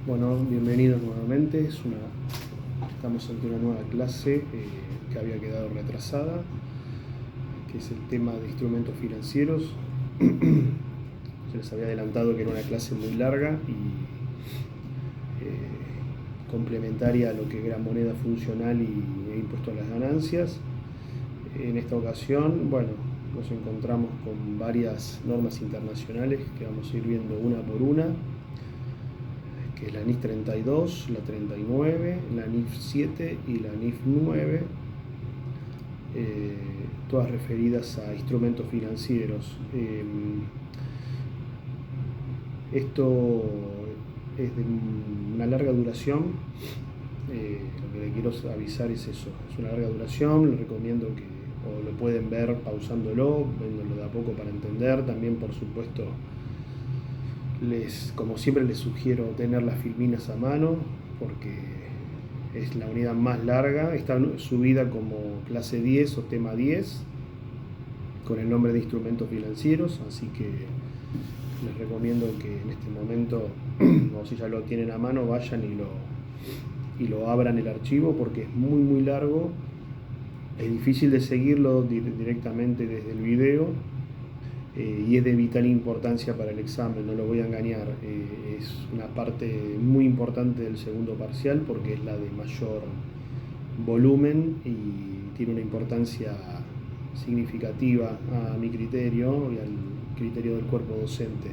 Bueno, bienvenidos nuevamente. Estamos ante una nueva clase que había quedado retrasada, que es el tema de instrumentos financieros. Se les había adelantado que era una clase muy larga y complementaria a lo que era moneda funcional e impuesto a las ganancias. En esta ocasión, bueno, nos encontramos con varias normas internacionales que vamos a ir viendo una por una, que es la NIF 32, la 39, la NIF 7 y la NIF 9, todas referidas a instrumentos financieros. Esto es de una larga duración. Lo que le quiero avisar es eso, es una larga duración. Les recomiendo que o lo pueden ver pausándolo, viéndolo de a poco para entender. También, por supuesto, como siempre les sugiero tener las filminas a mano, porque es la unidad más larga. Está subida como clase 10 o tema 10 con el nombre de instrumentos financieros, así que les recomiendo que en este momento, o si ya lo tienen a mano, vayan y lo abran el archivo, porque es muy largo. Es difícil de seguirlo directamente desde el video, y es de vital importancia para el examen, no lo voy a engañar. Es una parte muy importante del segundo parcial porque es la de mayor volumen y tiene una importancia significativa a mi criterio y al criterio del cuerpo docente.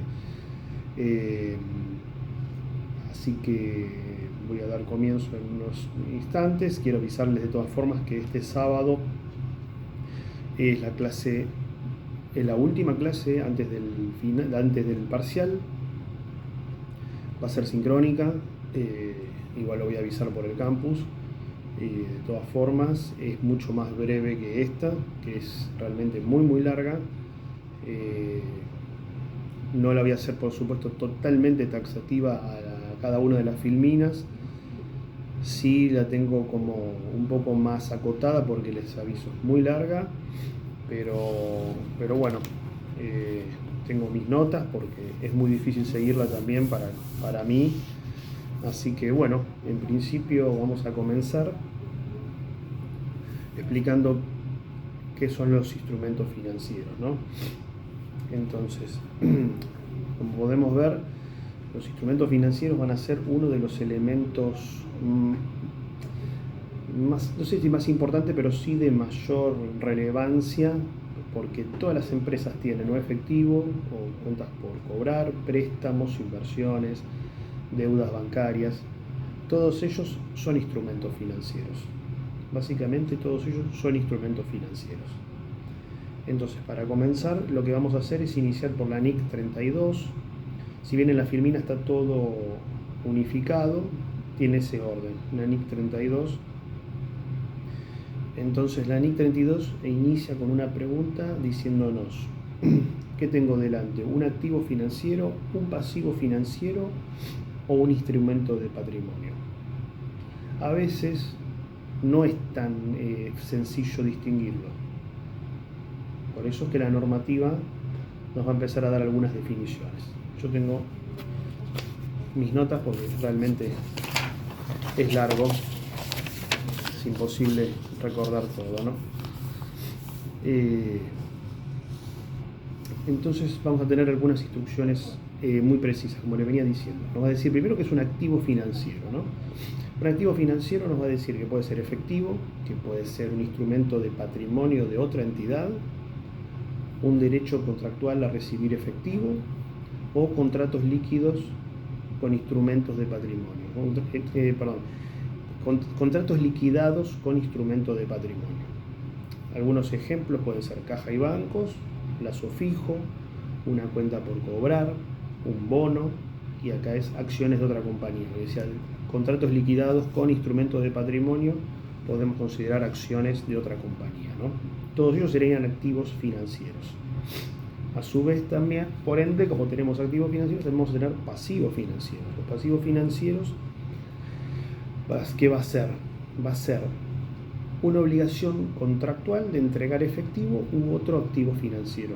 Así que voy a dar comienzo en unos instantes. Quiero avisarles de todas formas que este sábado es la última clase antes del parcial. Va a ser sincrónica, igual lo voy a avisar por el campus. De todas formas, es mucho más breve que esta, que es realmente muy larga. No la voy a hacer, por supuesto, totalmente taxativa a cada una de las filminas. Sí la tengo como un poco más acotada porque les aviso, es muy larga, pero bueno, tengo mis notas porque es muy difícil seguirla también para mí. Así que bueno, en principio vamos a comenzar explicando qué son los instrumentos financieros, ¿no? Entonces, como podemos ver, los instrumentos financieros van a ser uno de los elementos más, no sé si más importante, pero sí de mayor relevancia, porque todas las empresas tienen o efectivo o cuentas por cobrar, préstamos, inversiones, deudas bancarias. Todos ellos son instrumentos financieros. Básicamente todos ellos son instrumentos financieros. Entonces, para comenzar, lo que vamos a hacer es iniciar por la NIC 32. Si bien en la filmina está todo unificado, tiene ese orden, la NIC 32. Entonces la NIC 32 inicia con una pregunta diciéndonos: ¿qué tengo delante? ¿Un activo financiero, un pasivo financiero o un instrumento de patrimonio? A veces no es tan sencillo distinguirlo. Por eso es que la normativa nos va a empezar a dar algunas definiciones. Yo tengo mis notas porque realmente es largo, es imposible recordar todo, ¿no? Entonces vamos a tener algunas instrucciones muy precisas, como les venía diciendo. Nos va a decir primero que es un activo financiero, ¿no? Un activo financiero nos va a decir que puede ser efectivo, que puede ser un instrumento de patrimonio de otra entidad, un derecho contractual a recibir efectivo o contratos líquidos con instrumentos de patrimonio. Contratos liquidados con instrumentos de patrimonio. Algunos ejemplos pueden ser caja y bancos, plazo fijo, una cuenta por cobrar, un bono, y acá es acciones de otra compañía. O sea, contratos liquidados con instrumentos de patrimonio podemos considerar acciones de otra compañía, ¿no? Todos ellos serían activos financieros. A su vez también, por ende, como tenemos activos financieros, tenemos que tener pasivos financieros. Los pasivos financieros, ¿qué va a ser? Va a ser una obligación contractual de entregar efectivo u otro activo financiero.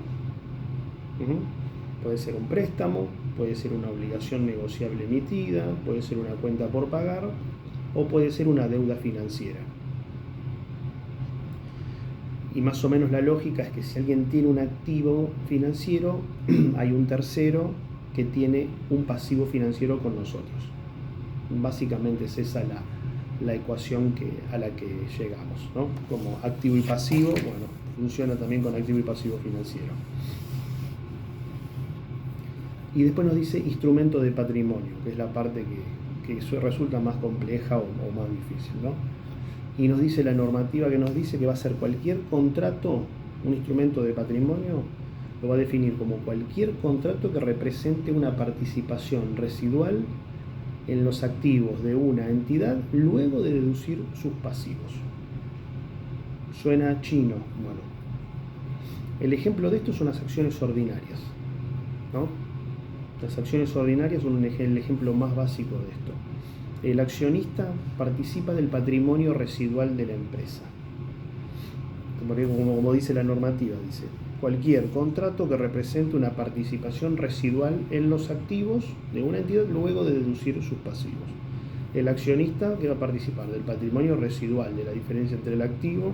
Puede ser un préstamo, puede ser una obligación negociable emitida, puede ser una cuenta por pagar o puede ser una deuda financiera. Y más o menos la lógica es que si alguien tiene un activo financiero, hay un tercero que tiene un pasivo financiero con nosotros. Básicamente es esa la ecuación a la que llegamos, ¿no? Como activo y pasivo, bueno, funciona también con activo y pasivo financiero. Y después nos dice instrumento de patrimonio, que es la parte que resulta más compleja o más difícil, ¿no? Y nos dice la normativa que nos dice que va a ser cualquier contrato, un instrumento de patrimonio, lo va a definir como cualquier contrato que represente una participación residual en los activos de una entidad luego de deducir sus pasivos. Suena chino, bueno. El ejemplo de esto son las acciones ordinarias, ¿no? Las acciones ordinarias son el ejemplo más básico de esto. El accionista participa del patrimonio residual de la empresa. Como dice la normativa, dice, cualquier contrato que represente una participación residual en los activos de una entidad luego de deducir sus pasivos. El accionista que va a participar del patrimonio residual, de la diferencia entre el activo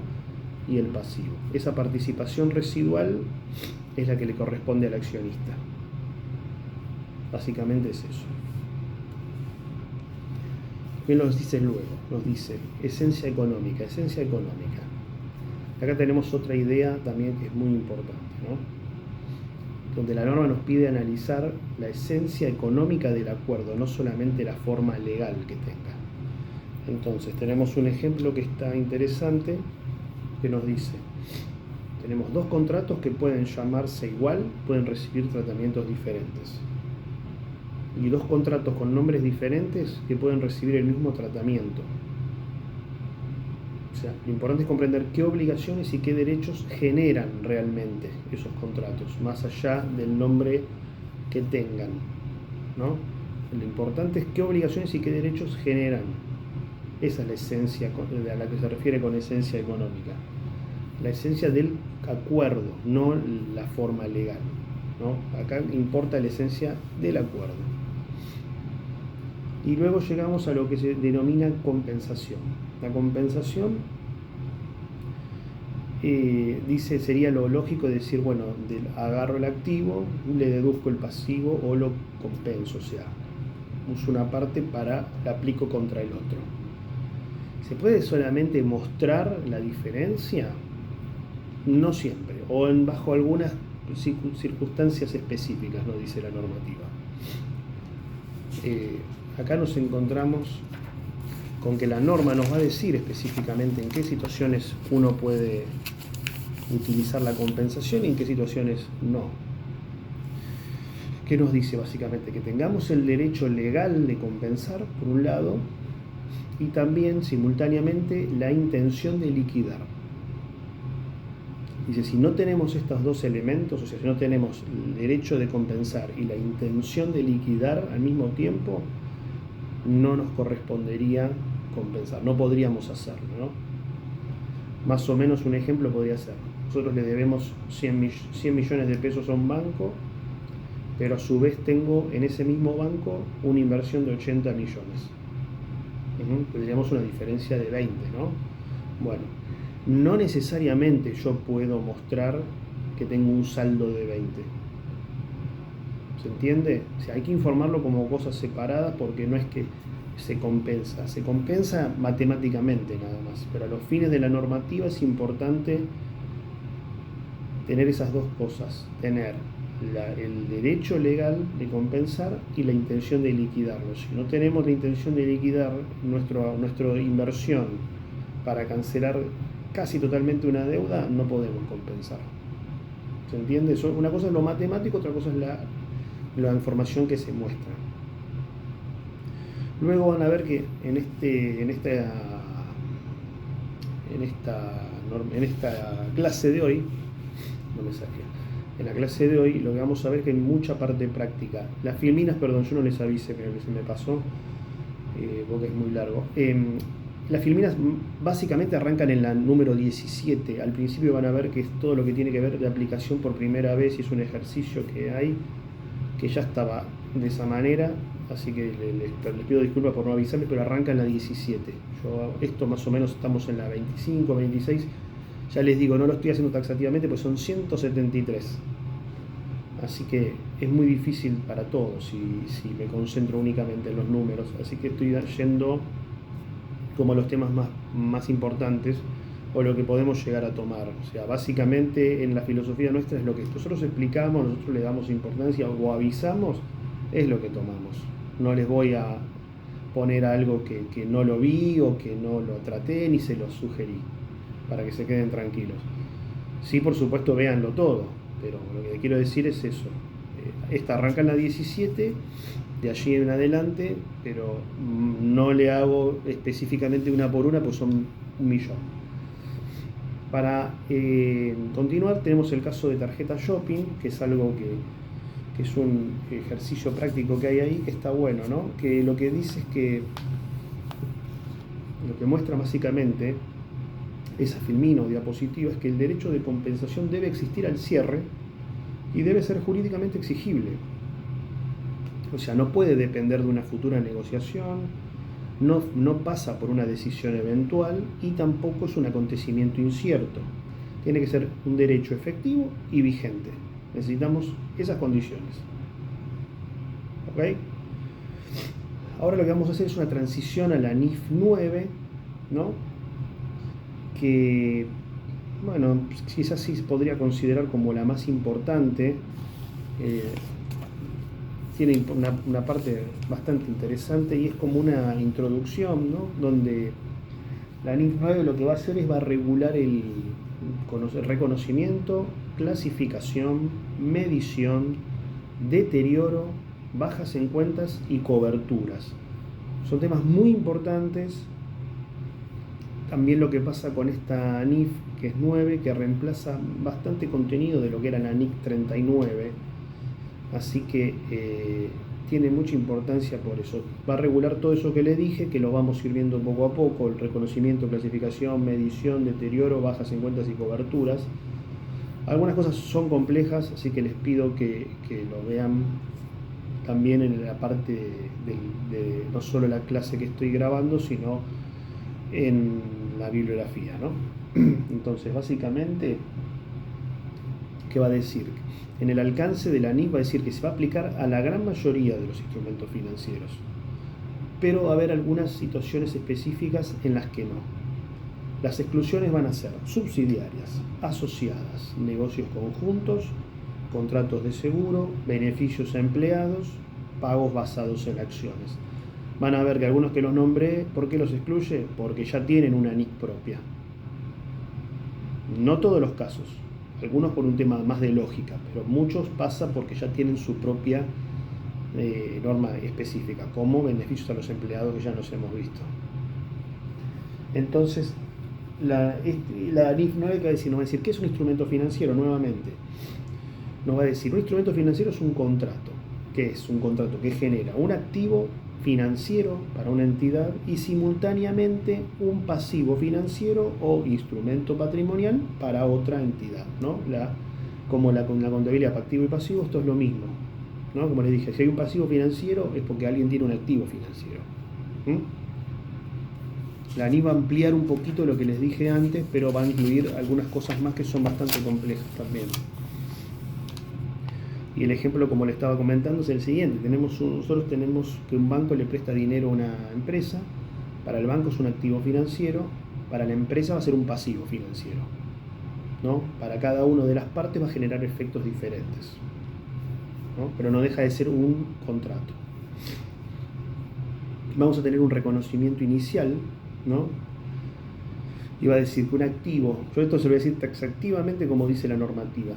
y el pasivo. Esa participación residual es la que le corresponde al accionista. Básicamente es eso. ¿Qué nos dice luego? Nos dice esencia económica. Esencia económica. Acá tenemos otra idea también que es muy importante, ¿no? Donde la norma nos pide analizar la esencia económica del acuerdo, no solamente la forma legal que tenga. Entonces tenemos un ejemplo que está interesante que nos dice, tenemos dos contratos que pueden llamarse igual, pueden recibir tratamientos diferentes. Y dos contratos con nombres diferentes que pueden recibir el mismo tratamiento. O sea, lo importante es comprender qué obligaciones y qué derechos generan realmente esos contratos, más allá del nombre que tengan, ¿no? Lo importante es qué obligaciones y qué derechos generan. Esa es la esencia a la que se refiere con esencia económica. La esencia del acuerdo, no la forma legal, ¿no? Acá importa la esencia del acuerdo. Y luego llegamos a lo que se denomina compensación. La compensación dice, sería lo lógico de decir, bueno, agarro el activo, le deduzco el pasivo o lo compenso, o sea, uso una parte la aplico contra el otro. ¿Se puede solamente mostrar la diferencia? No siempre, o bajo algunas circunstancias específicas, nos dice la normativa. Acá nos encontramos con que la norma nos va a decir específicamente en qué situaciones uno puede utilizar la compensación y en qué situaciones no. ¿Qué nos dice básicamente? Que tengamos el derecho legal de compensar, por un lado, y también simultáneamente la intención de liquidar. Dice, si no tenemos estos dos elementos, o sea, si no tenemos el derecho de compensar y la intención de liquidar al mismo tiempo, no nos correspondería compensar, no podríamos hacerlo, ¿no? Más o menos un ejemplo podría ser, nosotros le debemos 100 millones de pesos a un banco, pero a su vez tengo en ese mismo banco una inversión de 80 millones. Tendríamos una diferencia de 20, ¿no? Bueno, no necesariamente yo puedo mostrar que tengo un saldo de 20. ¿Se entiende? O sea, hay que informarlo como cosas separadas porque no es que se compensa matemáticamente nada más, pero a los fines de la normativa es importante tener esas dos cosas, tener el derecho legal de compensar y la intención de liquidarlo. Si no tenemos la intención de liquidar nuestra inversión para cancelar casi totalmente una deuda, no podemos compensar. ¿Se entiende? Una cosa es lo matemático, otra cosa es la información que se muestra. Luego van a ver que en esta clase de hoy, en la clase de hoy lo que vamos a ver es que hay mucha parte práctica. Las filminas, perdón, yo no les avisé, pero que se me pasó, porque es muy largo. Las filminas básicamente arrancan en la número 17. Al principio van a ver que es todo lo que tiene que ver de aplicación por primera vez y es un ejercicio que hay, que ya estaba de esa manera, así que les pido disculpas por no avisarles, pero arranca en la 17. Esto más o menos estamos en la 25, 26. Ya les digo, no lo estoy haciendo taxativamente, pues son 173. Así que es muy difícil para todos si me concentro únicamente en los números. Así que estoy yendo como los temas más importantes o lo que podemos llegar a tomar. O sea, básicamente en la filosofía nuestra es lo que nosotros explicamos, nosotros le damos importancia o avisamos, es lo que tomamos. No les voy a poner algo que no lo vi o que no lo traté ni se lo sugerí, para que se queden tranquilos. Sí, por supuesto, véanlo todo, pero lo que quiero decir es eso. Esta arranca en la 17, de allí en adelante, pero no le hago específicamente una por una, pues son 1.000.000. Para continuar, tenemos el caso de tarjeta shopping, que es algo que es un ejercicio práctico que hay ahí, que está bueno, ¿no? Que lo que dice es que lo que muestra básicamente esa filmina o diapositiva es que el derecho de compensación debe existir al cierre y debe ser jurídicamente exigible. O sea, no puede depender de una futura negociación, no pasa por una decisión eventual y tampoco es un acontecimiento incierto. Tiene que ser un derecho efectivo y vigente. Necesitamos esas condiciones. ¿Ok? Ahora lo que vamos a hacer es una transición a la NIF 9, ¿no? Que, bueno, quizás sí podría considerar como la más importante. Tiene una parte bastante interesante y es como una introducción, ¿no? Donde la NIF 9 lo que va a hacer es va a regular el reconocimiento, clasificación, medición, deterioro, bajas en cuentas y coberturas. Son temas muy importantes. También lo que pasa con esta NIF, que es 9, que reemplaza bastante contenido de lo que era la NIC 39. Así que tiene mucha importancia por eso. Va a regular todo eso que les dije, que lo vamos a ir viendo poco a poco: el reconocimiento, clasificación, medición, deterioro, bajas en cuentas y coberturas. Algunas cosas son complejas, así que les pido que lo vean también en la parte de no solo la clase que estoy grabando, sino en la bibliografía, ¿no? Entonces, básicamente, ¿qué va a decir? En el alcance de la NIF va a decir que se va a aplicar a la gran mayoría de los instrumentos financieros, pero va a haber algunas situaciones específicas en las que no. Las exclusiones van a ser subsidiarias, asociadas, negocios conjuntos, contratos de seguro, beneficios a empleados, pagos basados en acciones. Van a ver que algunos que los nombré, ¿por qué los excluye? Porque ya tienen una NIC propia. No todos los casos, algunos por un tema más de lógica, pero muchos pasa porque ya tienen su propia norma específica, como beneficios a los empleados, que ya nos hemos visto. Entonces, la NIF 9 nos va a decir, ¿qué es un instrumento financiero? Nuevamente, nos va a decir, un instrumento financiero es un contrato. ¿Qué es un contrato? Que genera un activo financiero para una entidad y simultáneamente un pasivo financiero o instrumento patrimonial para otra entidad, ¿no? Como la contabilidad activo y pasivo, esto es lo mismo, ¿no? Como les dije, si hay un pasivo financiero es porque alguien tiene un activo financiero. La NIF va a ampliar un poquito lo que les dije antes, pero va a incluir algunas cosas más que son bastante complejas también. Y el ejemplo, como le estaba comentando, es el siguiente. Nosotros tenemos que un banco le presta dinero a una empresa. Para el banco es un activo financiero, para la empresa va a ser un pasivo financiero, ¿no? Para cada una de las partes va a generar efectos diferentes, ¿no? Pero no deja de ser un contrato. Vamos a tener un reconocimiento inicial, ¿no? Y va a decir que un activo, yo esto se lo voy a decir taxativamente como dice la normativa.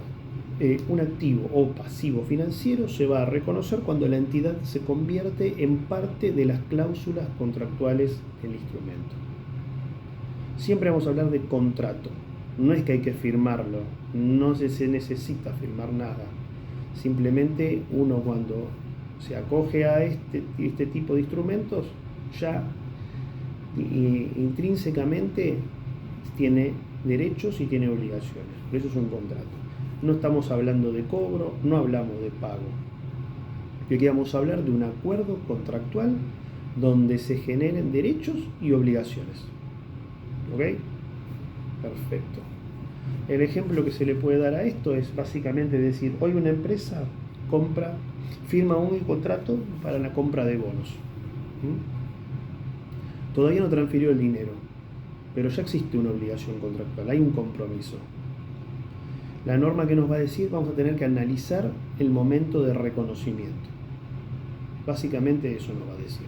Un activo o pasivo financiero se va a reconocer cuando la entidad se convierte en parte de las cláusulas contractuales del instrumento. Siempre vamos a hablar de contrato. No es que hay que firmarlo, no se necesita firmar nada. Simplemente uno, cuando se acoge a este tipo de instrumentos, ya intrínsecamente tiene derechos y tiene obligaciones. Por eso es un contrato. No estamos hablando de cobro, no hablamos de pago. Y aquí vamos a hablar de un acuerdo contractual donde se generen derechos y obligaciones. ¿Ok? Perfecto. El ejemplo que se le puede dar a esto es básicamente decir, hoy una empresa firma un contrato para la compra de bonos. Todavía no transfirió el dinero, pero ya existe una obligación contractual, hay un compromiso. La norma que nos va a decir, vamos a tener que analizar el momento de reconocimiento. Básicamente eso nos va a decir.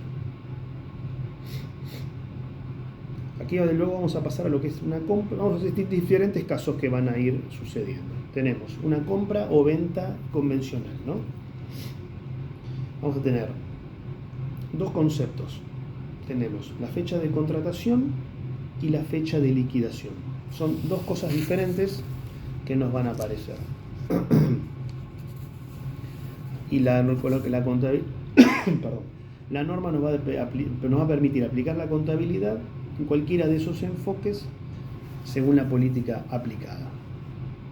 Aquí luego vamos a pasar a lo que es una compra. Vamos a hacer diferentes casos que van a ir sucediendo. Tenemos una compra o venta convencional, ¿no? Vamos a tener dos conceptos. Tenemos la fecha de contratación y la fecha de liquidación. Son dos cosas diferentes que nos van a aparecer. Y la norma nos va a permitir aplicar la contabilidad en cualquiera de esos enfoques según la política aplicada.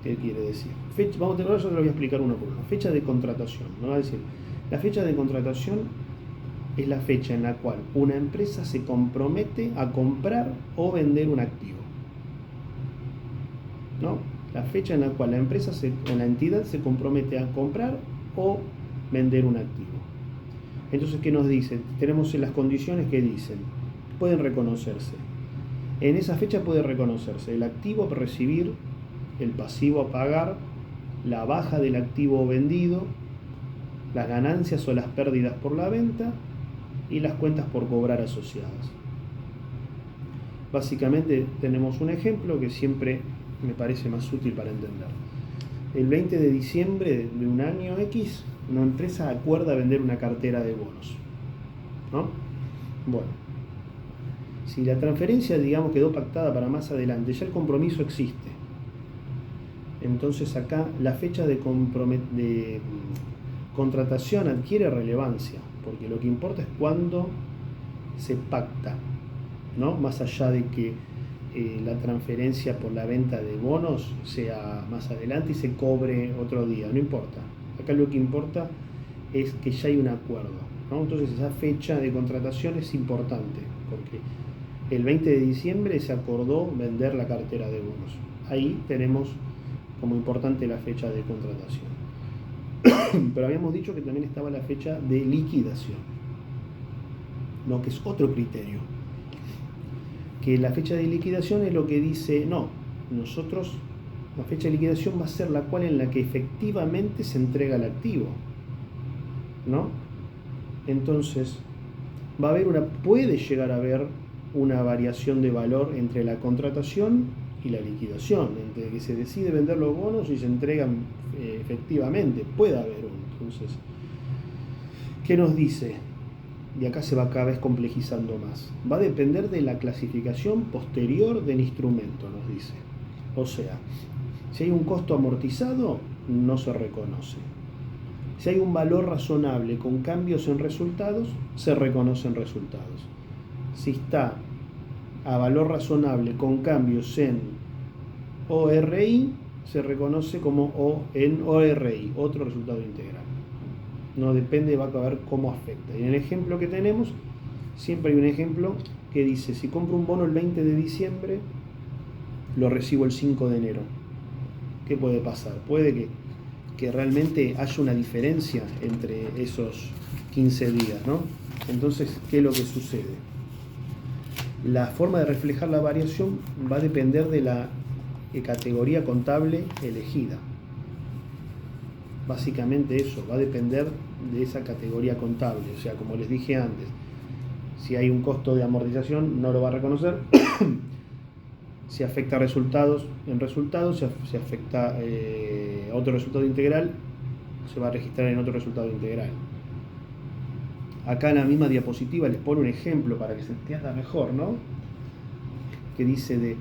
¿Qué quiere decir? Vamos a tener, yo te lo voy a explicar uno por uno. Fecha de contratación. Nos va a decir, la fecha de contratación es la fecha en la cual una empresa se compromete a comprar o vender un activo. ¿No? La fecha en la cual la empresa o la entidad se compromete a comprar o vender un activo. Entonces, ¿qué nos dice? Tenemos las condiciones que dicen, pueden reconocerse. En esa fecha puede reconocerse el activo a recibir, el pasivo a pagar, la baja del activo vendido, las ganancias o las pérdidas por la venta y las cuentas por cobrar asociadas. Básicamente tenemos un ejemplo que siempre me parece más útil para entender. El 20 de diciembre de un año X, una empresa acuerda vender una cartera de bonos, ¿no? Bueno, si la transferencia, digamos, quedó pactada para más adelante, ya el compromiso existe. Entonces acá la fecha de contratación adquiere relevancia, porque lo que importa es cuándo se pacta, ¿no? Más allá de que la transferencia por la venta de bonos sea más adelante y se cobre otro día, no importa. Acá lo que importa es que ya hay un acuerdo, ¿no? Entonces esa fecha de contratación es importante, porque el 20 de diciembre se acordó vender la cartera de bonos. Ahí tenemos como importante la fecha de contratación. Pero habíamos dicho que también estaba la fecha de liquidación, ¿no? Que es otro criterio. Que la fecha de liquidación es lo que dice, no, la fecha de liquidación va a ser la cual en la que efectivamente se entrega el activo, ¿no? Entonces, puede llegar a haber una variación de valor entre la contratación y la liquidación, entre que se decide vender los bonos y se entregan efectivamente, puede haber uno. Entonces, ¿qué nos dice? Y acá se va cada vez complejizando más. Va a depender de la clasificación posterior del instrumento, nos dice. O sea, si hay un costo amortizado, no se reconoce. Si hay un valor razonable con cambios en resultados, se reconocen resultados. Si está a valor razonable con cambios en ORI, se reconoce como en ORI, otro resultado integral. No depende, va a ver cómo afecta. Y en el ejemplo que tenemos, siempre hay un ejemplo que dice, si compro un bono el 20 de diciembre, lo recibo el 5 de enero. ¿Qué puede pasar? Puede que realmente haya una diferencia entre esos 15 días, ¿no? Entonces, ¿qué es lo que sucede? La forma de reflejar la variación va a depender de la categoría contable elegida. Básicamente eso, va a depender de esa categoría contable. O sea, como les dije antes, si hay un costo de amortización, no lo va a reconocer. Si afecta resultados, si afecta otro resultado integral, se va a registrar en otro resultado integral. Acá en la misma diapositiva les pone un ejemplo para que se entienda mejor, ¿no? Que dice de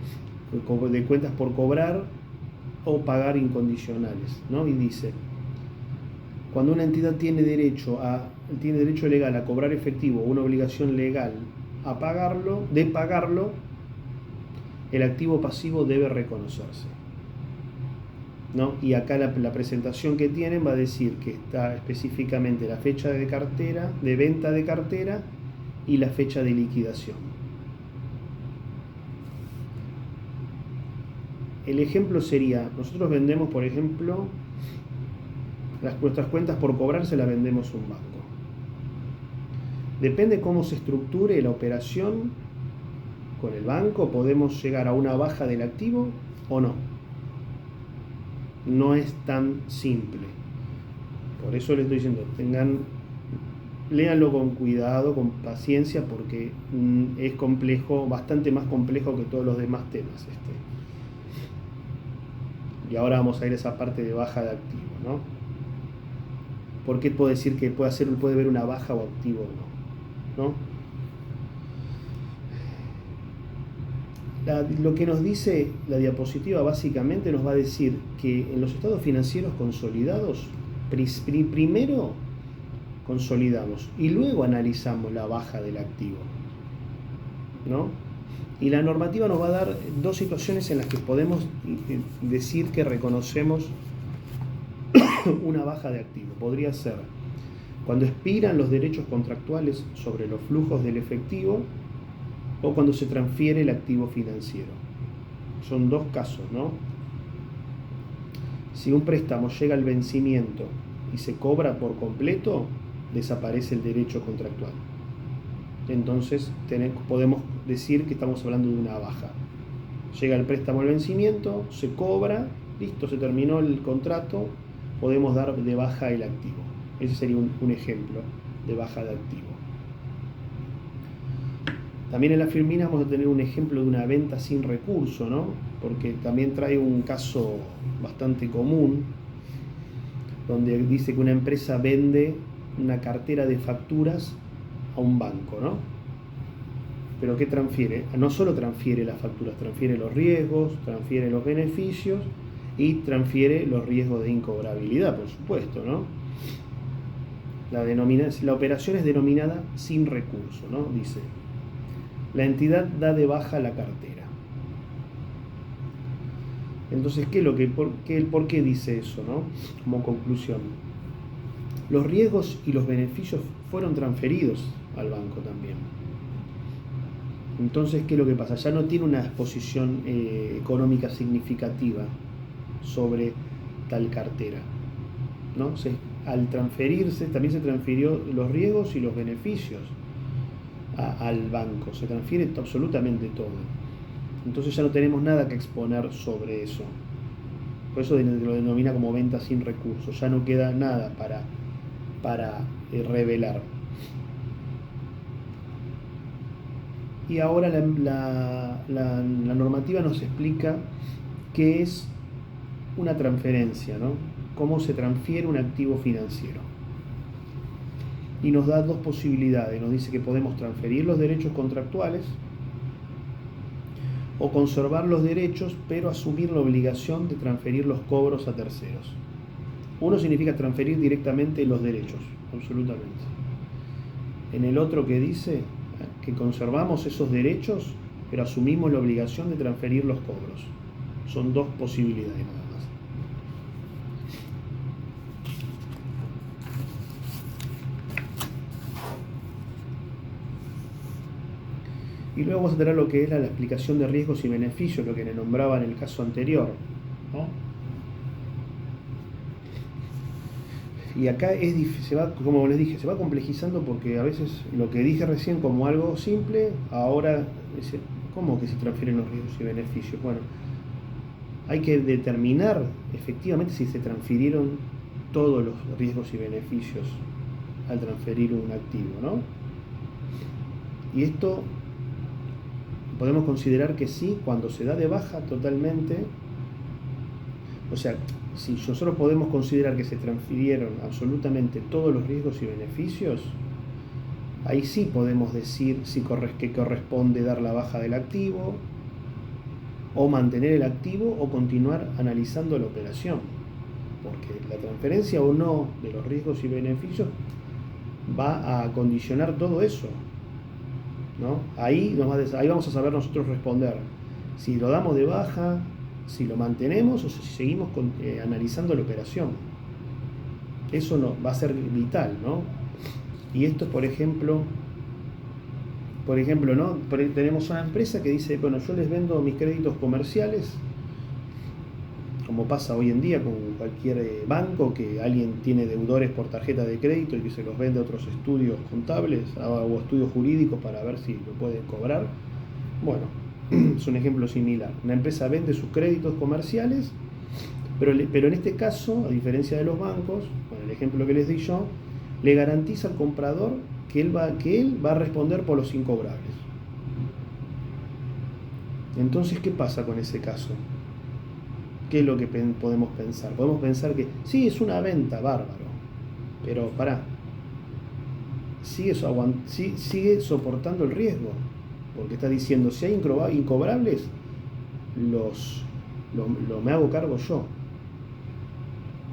cuentas por cobrar o pagar incondicionales, ¿no? Y dice, cuando una entidad tiene derecho legal a cobrar efectivo o una obligación legal de pagarlo, el activo pasivo debe reconocerse, ¿no? Y acá la presentación que tienen va a decir que está específicamente la fecha de cartera, de venta de cartera y la fecha de liquidación. El ejemplo sería, nosotros vendemos, por ejemplo, nuestras cuentas por cobrar se las vendemos a un banco. Depende cómo se estructure la operación con el banco, podemos llegar a una baja del activo o no. No es tan simple. Por eso les estoy diciendo, léanlo con cuidado, con paciencia, porque es complejo, bastante más complejo que todos los demás temas. Y ahora vamos a ir a esa parte de baja de activo, ¿no? ¿Por qué puedo decir que puede haber una baja o activo o no? Lo que nos dice la diapositiva básicamente nos va a decir que en los estados financieros consolidados, primero consolidamos y luego analizamos la baja del activo, ¿no? Y la normativa nos va a dar dos situaciones en las que podemos decir que reconocemos una baja de activo. Podría ser cuando expiran los derechos contractuales sobre los flujos del efectivo o cuando se transfiere el activo financiero. Son dos casos, ¿no? Si un préstamo llega al vencimiento y se cobra por completo, desaparece el derecho contractual. Entonces podemos decir que estamos hablando de una baja. Llega el préstamo al vencimiento, se cobra, listo, se terminó el contrato, podemos dar de baja el activo. Ese sería un ejemplo de baja de activo. También en la Firmina vamos a tener un ejemplo de una venta sin recurso, ¿no? Porque también trae un caso bastante común, donde dice que una empresa vende una cartera de facturas a un banco, ¿no? Pero ¿qué transfiere? No solo transfiere las facturas, transfiere los riesgos, transfiere los beneficios y transfiere los riesgos de incobrabilidad, por supuesto, ¿no? La operación es denominada sin recurso, ¿no? Dice, la entidad da de baja la cartera. Entonces, ¿por qué dice eso, ¿no? Como conclusión, los riesgos y los beneficios fueron transferidos al banco también. Entonces, ¿qué es lo que pasa? Ya no tiene una exposición económica significativa sobre tal cartera, ¿no? Al transferirse, también se transfirió los riesgos y los beneficios al banco, se transfiere absolutamente todo. Entonces ya no tenemos nada que exponer sobre eso. Por eso lo denomina como venta sin recursos, ya no queda nada para revelar. Y ahora la normativa nos explica qué es una transferencia, ¿no? Cómo se transfiere un activo financiero. Y nos da dos posibilidades. Nos dice que podemos transferir los derechos contractuales o conservar los derechos, pero asumir la obligación de transferir los cobros a terceros. Uno significa transferir directamente los derechos, absolutamente. En el otro que dice que conservamos esos derechos, pero asumimos la obligación de transferir los cobros. Son dos posibilidades nada más. Y luego vamos a tener lo que es la explicación de riesgos y beneficios, lo que le nombraba en el caso anterior, ¿no? Y acá como les dije, se va complejizando porque a veces lo que dije recién como algo simple, ahora, ¿cómo que se transfieren los riesgos y beneficios? Bueno, hay que determinar efectivamente si se transfirieron todos los riesgos y beneficios al transferir un activo, ¿no? Y esto podemos considerar que sí, cuando se da de baja totalmente, o sea, si nosotros podemos considerar que se transfirieron absolutamente todos los riesgos y beneficios, ahí sí podemos decir que corresponde dar la baja del activo, o mantener el activo, o continuar analizando la operación. Porque la transferencia o no de los riesgos y beneficios va a condicionar todo eso, ¿no? Ahí vamos a saber nosotros responder si lo damos de baja, si lo mantenemos o si seguimos analizando la operación. Eso no, va a ser vital, ¿no? Y esto, por ejemplo, ¿no? Tenemos una empresa que dice, bueno, yo les vendo mis créditos comerciales, como pasa hoy en día con cualquier banco, que alguien tiene deudores por tarjeta de crédito y que se los vende a otros estudios contables o estudios jurídicos para ver si lo pueden cobrar. Bueno, es un ejemplo similar. Una empresa vende sus créditos comerciales, pero en este caso, a diferencia de los bancos, con el ejemplo que les di yo, le garantiza al comprador que él va a responder por los incobrables. Entonces, ¿qué pasa con ese caso? ¿Qué es lo que podemos pensar? Podemos pensar que sí, es una venta, bárbaro, pero pará, sigue soportando el riesgo, porque está diciendo, si hay incobrables, me hago cargo yo.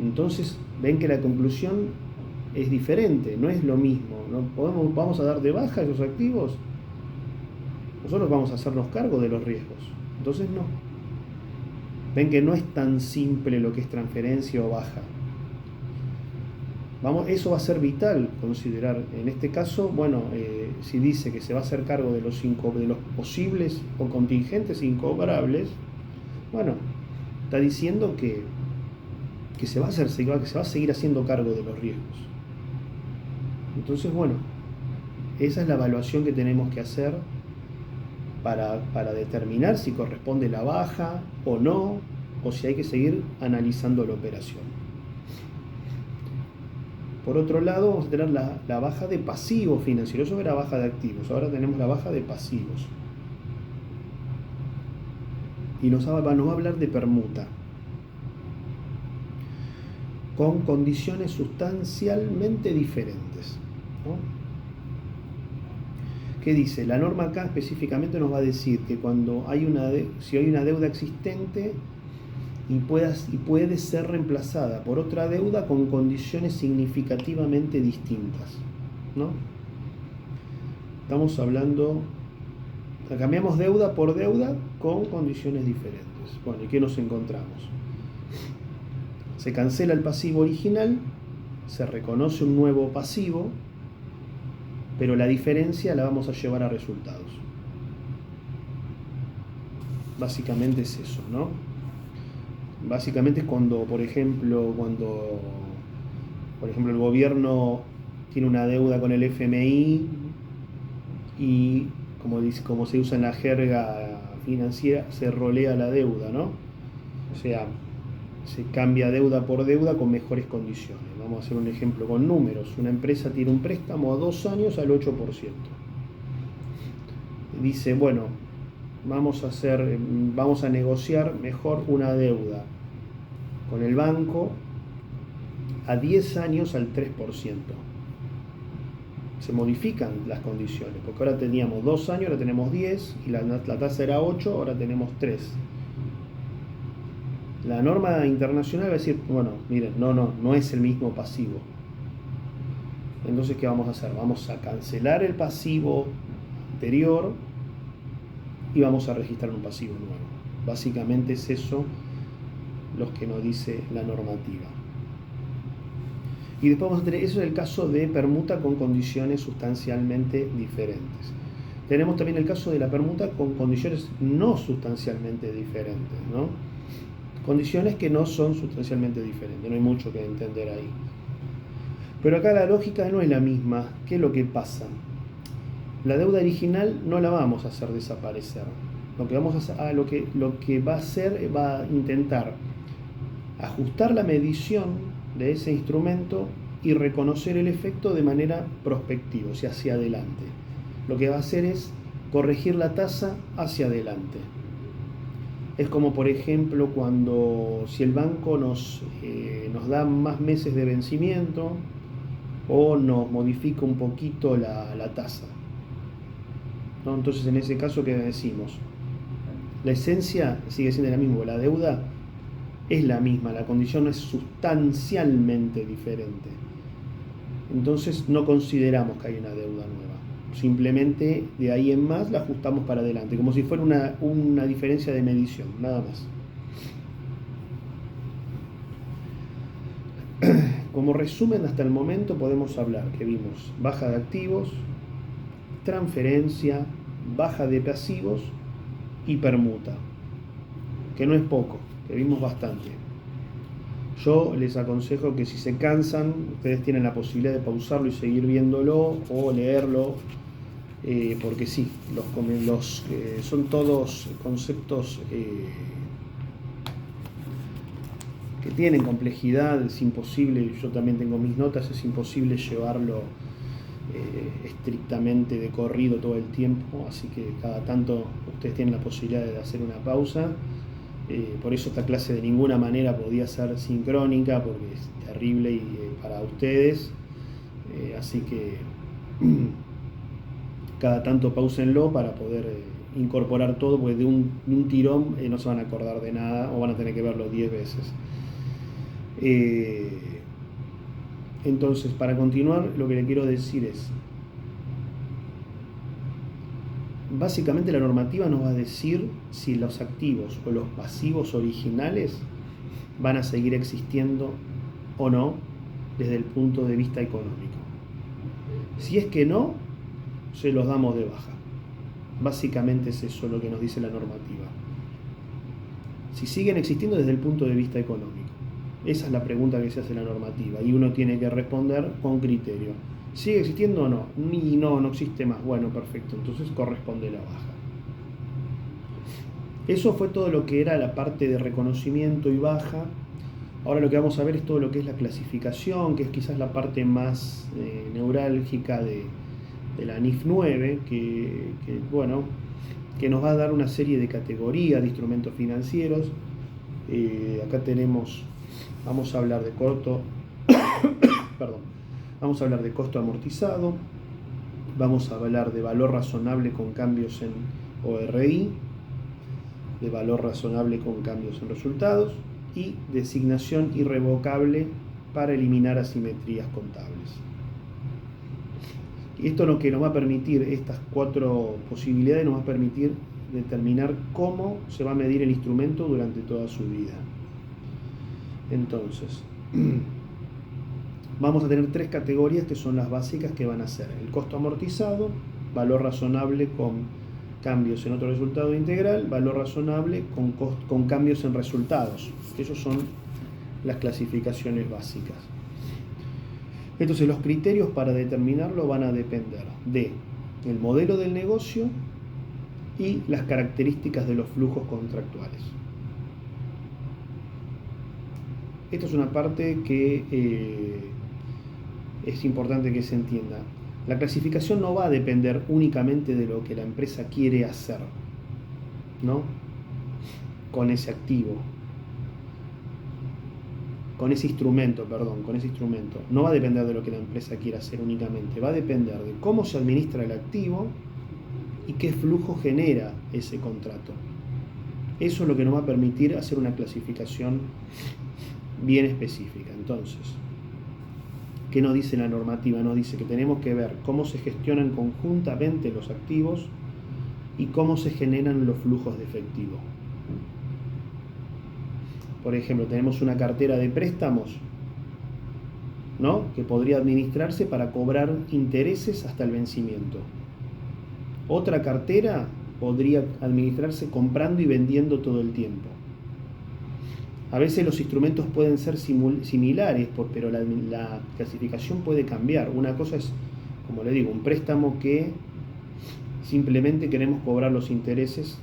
Entonces, ven que la conclusión es diferente, no es lo mismo. Vamos a dar de baja esos activos, nosotros vamos a hacernos cargo de los riesgos. Entonces no. Ven que no es tan simple lo que es transferencia o baja. Eso va a ser vital considerar. En este caso, bueno, si dice que se va a hacer cargo de los posibles o contingentes incobrables, bueno, está diciendo que se va a seguir haciendo cargo de los riesgos. Entonces, bueno, esa es la evaluación que tenemos que hacer para determinar si corresponde la baja o no, o si hay que seguir analizando la operación. Por otro lado, vamos a tener la baja de pasivos financieros. Eso era baja de activos, ahora tenemos la baja de pasivos. Y nos va a hablar de permuta, con condiciones sustancialmente diferentes, ¿no? ¿Qué dice? La norma acá específicamente nos va a decir que cuando si hay una deuda existente y puede ser reemplazada por otra deuda con condiciones significativamente distintas, ¿no? Estamos hablando, cambiamos deuda por deuda con condiciones diferentes. Bueno, ¿y qué nos encontramos? Se cancela el pasivo original, se reconoce un nuevo pasivo, pero la diferencia la vamos a llevar a resultados. Básicamente es eso, ¿no? Básicamente es cuando, por ejemplo, el gobierno tiene una deuda con el FMI y, como se usa en la jerga financiera, se rolea la deuda, ¿no? O sea, se cambia deuda por deuda con mejores condiciones. Vamos a hacer un ejemplo con números. Una empresa tiene un préstamo a 2 años al 8%. Dice, bueno, vamos a negociar mejor una deuda con el banco a 10 años al 3%. Se modifican las condiciones, porque ahora teníamos 2 años, ahora tenemos 10, y la tasa era 8, ahora tenemos 3. La norma internacional va a decir, bueno, miren, no es el mismo pasivo. Entonces, ¿qué vamos a hacer? Vamos a cancelar el pasivo anterior y vamos a registrar un pasivo nuevo. Básicamente es eso lo que nos dice la normativa. Y después vamos a tener, eso es el caso de permuta con condiciones sustancialmente diferentes. Tenemos también el caso de la permuta con condiciones no sustancialmente diferentes, ¿no? Condiciones que no son sustancialmente diferentes, no hay mucho que entender ahí. Pero acá la lógica no es la misma. ¿Qué es lo que pasa? La deuda original no la vamos a hacer desaparecer. Lo que va a hacer va a intentar ajustar la medición de ese instrumento y reconocer el efecto de manera prospectiva, o sea, hacia adelante. Lo que va a hacer es corregir la tasa hacia adelante. Es como, por ejemplo, si el banco nos da más meses de vencimiento o nos modifica un poquito la tasa, ¿no? Entonces, en ese caso, ¿qué decimos? La esencia sigue siendo la misma, la deuda es la misma, la condición es sustancialmente diferente. Entonces, no consideramos que hay una deuda nueva. Simplemente de ahí en más la ajustamos para adelante, como si fuera una diferencia de medición, nada más. como resumen hasta el momento podemos hablar que vimos baja de activos, transferencia, baja de pasivos y permuta, que no es poco, que vimos bastante. Yo les aconsejo que si se cansan, ustedes tienen la posibilidad de pausarlo y seguir viéndolo o leerlo, porque sí, son todos conceptos que tienen complejidad, es imposible, yo también tengo mis notas, es imposible llevarlo estrictamente de corrido todo el tiempo, así que cada tanto ustedes tienen la posibilidad de hacer una pausa. Por eso esta clase de ninguna manera podía ser sincrónica, porque es terrible para ustedes, así que cada tanto pausenlo para poder incorporar todo, porque de un tirón no se van a acordar de nada o van a tener que verlo 10 veces. Entonces, para continuar, lo que le quiero decir es, básicamente la normativa nos va a decir si los activos o los pasivos originales van a seguir existiendo o no desde el punto de vista económico. Si es que no, se los damos de baja. Básicamente es eso lo que nos dice la normativa. Si siguen existiendo desde el punto de vista económico. Esa es la pregunta que se hace en la normativa y uno tiene que responder con criterio. ¿Sigue existiendo o no? No existe más. Bueno, perfecto, entonces corresponde la baja. Eso fue todo lo que era la parte de reconocimiento y baja. Ahora lo que vamos a ver es todo lo que es la clasificación, que es quizás la parte más neurálgica de la NIF 9, que nos va a dar una serie de categorías de instrumentos financieros. Acá vamos a hablar de vamos a hablar de costo amortizado, vamos a hablar de valor razonable con cambios en ORI, de valor razonable con cambios en resultados y designación irrevocable para eliminar asimetrías contables. Y esto lo que nos va a permitir, estas 4 posibilidades nos va a permitir determinar cómo se va a medir el instrumento durante toda su vida. Entonces, vamos a tener 3 categorías que son las básicas, que van a ser el costo amortizado, valor razonable con cambios en otro resultado integral, valor razonable con cambios en resultados. Esos son las clasificaciones básicas. Entonces, los criterios para determinarlo van a depender del modelo del negocio y las características de los flujos contractuales. Esta es una parte que es importante que se entienda. La clasificación no va a depender únicamente de lo que la empresa quiere hacer, ¿no? Con ese activo, con ese instrumento. No va a depender de lo que la empresa quiera hacer únicamente, va a depender de cómo se administra el activo y qué flujo genera ese contrato. Eso es lo que nos va a permitir hacer una clasificación bien específica. Entonces, ¿qué nos dice la normativa? Nos dice que tenemos que ver cómo se gestionan conjuntamente los activos y cómo se generan los flujos de efectivo. Por ejemplo, tenemos una cartera de préstamos, ¿no?, que podría administrarse para cobrar intereses hasta el vencimiento. Otra cartera podría administrarse comprando y vendiendo todo el tiempo. A veces los instrumentos pueden ser similares, pero la clasificación puede cambiar. Una cosa es, como le digo, un préstamo que simplemente queremos cobrar los intereses,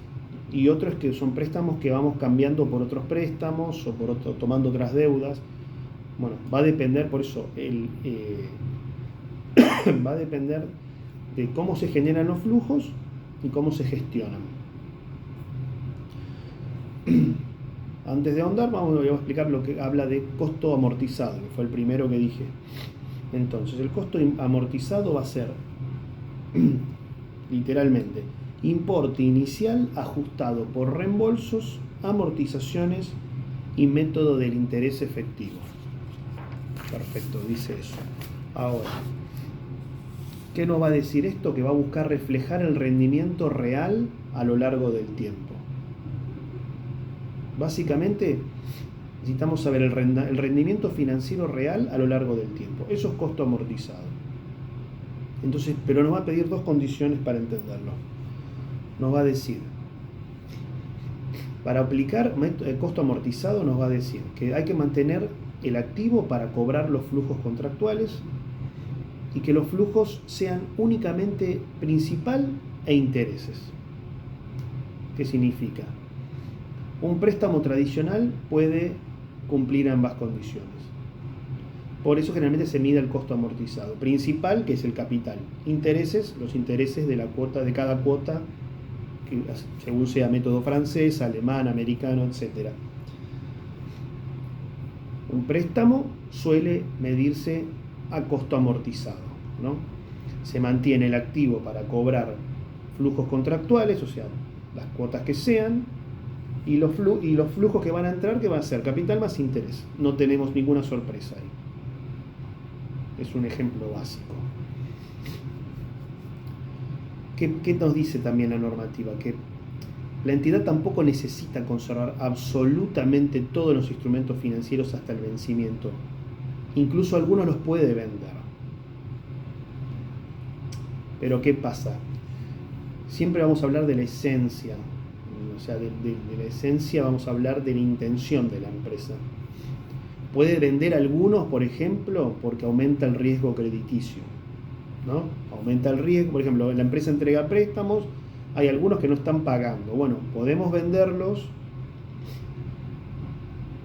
y otro es que son préstamos que vamos cambiando por otros préstamos o tomando otras deudas. Bueno, va a depender, por eso, va a depender de cómo se generan los flujos y cómo se gestionan. Antes de ahondar, voy a explicar lo que habla de costo amortizado, que fue el primero que dije. Entonces, el costo amortizado va a ser, literalmente, importe inicial ajustado por reembolsos, amortizaciones y método del interés efectivo. Perfecto, dice eso. Ahora, ¿qué nos va a decir esto? Que va a buscar reflejar el rendimiento real a lo largo del tiempo. Básicamente, Necesitamos saber el rendimiento financiero real a lo largo del tiempo. Eso es costo amortizado. Entonces, pero nos va a pedir dos condiciones para entenderlo. Nos va a decir, para aplicar el costo amortizado, nos va a decir que hay que mantener el activo para cobrar los flujos contractuales y que los flujos sean únicamente principal e intereses. ¿Qué significa? Un préstamo tradicional puede cumplir ambas condiciones. Por eso generalmente se mide el costo amortizado. Principal, que es el capital. Intereses, los intereses de la cuota, de cada cuota, que según sea método francés, alemán, americano, etc. Un préstamo suele medirse a costo amortizado, ¿no? Se mantiene el activo para cobrar flujos contractuales, o sea, las cuotas que sean, y los flujos que van a entrar, que van a ser capital más interés. No tenemos ninguna sorpresa ahí. Es un ejemplo básico. ¿Qué nos dice también la normativa? Que la entidad tampoco necesita conservar absolutamente todos los instrumentos financieros hasta el vencimiento. Incluso algunos los puede vender. Pero ¿qué pasa? Siempre vamos a hablar de la esencia. O sea, de la esencia vamos a hablar de la intención de la empresa. Puede vender algunos, por ejemplo, porque aumenta el riesgo crediticio, ¿no? Aumenta el riesgo, por ejemplo, la empresa entrega préstamos, hay algunos que no están pagando. Bueno, podemos venderlos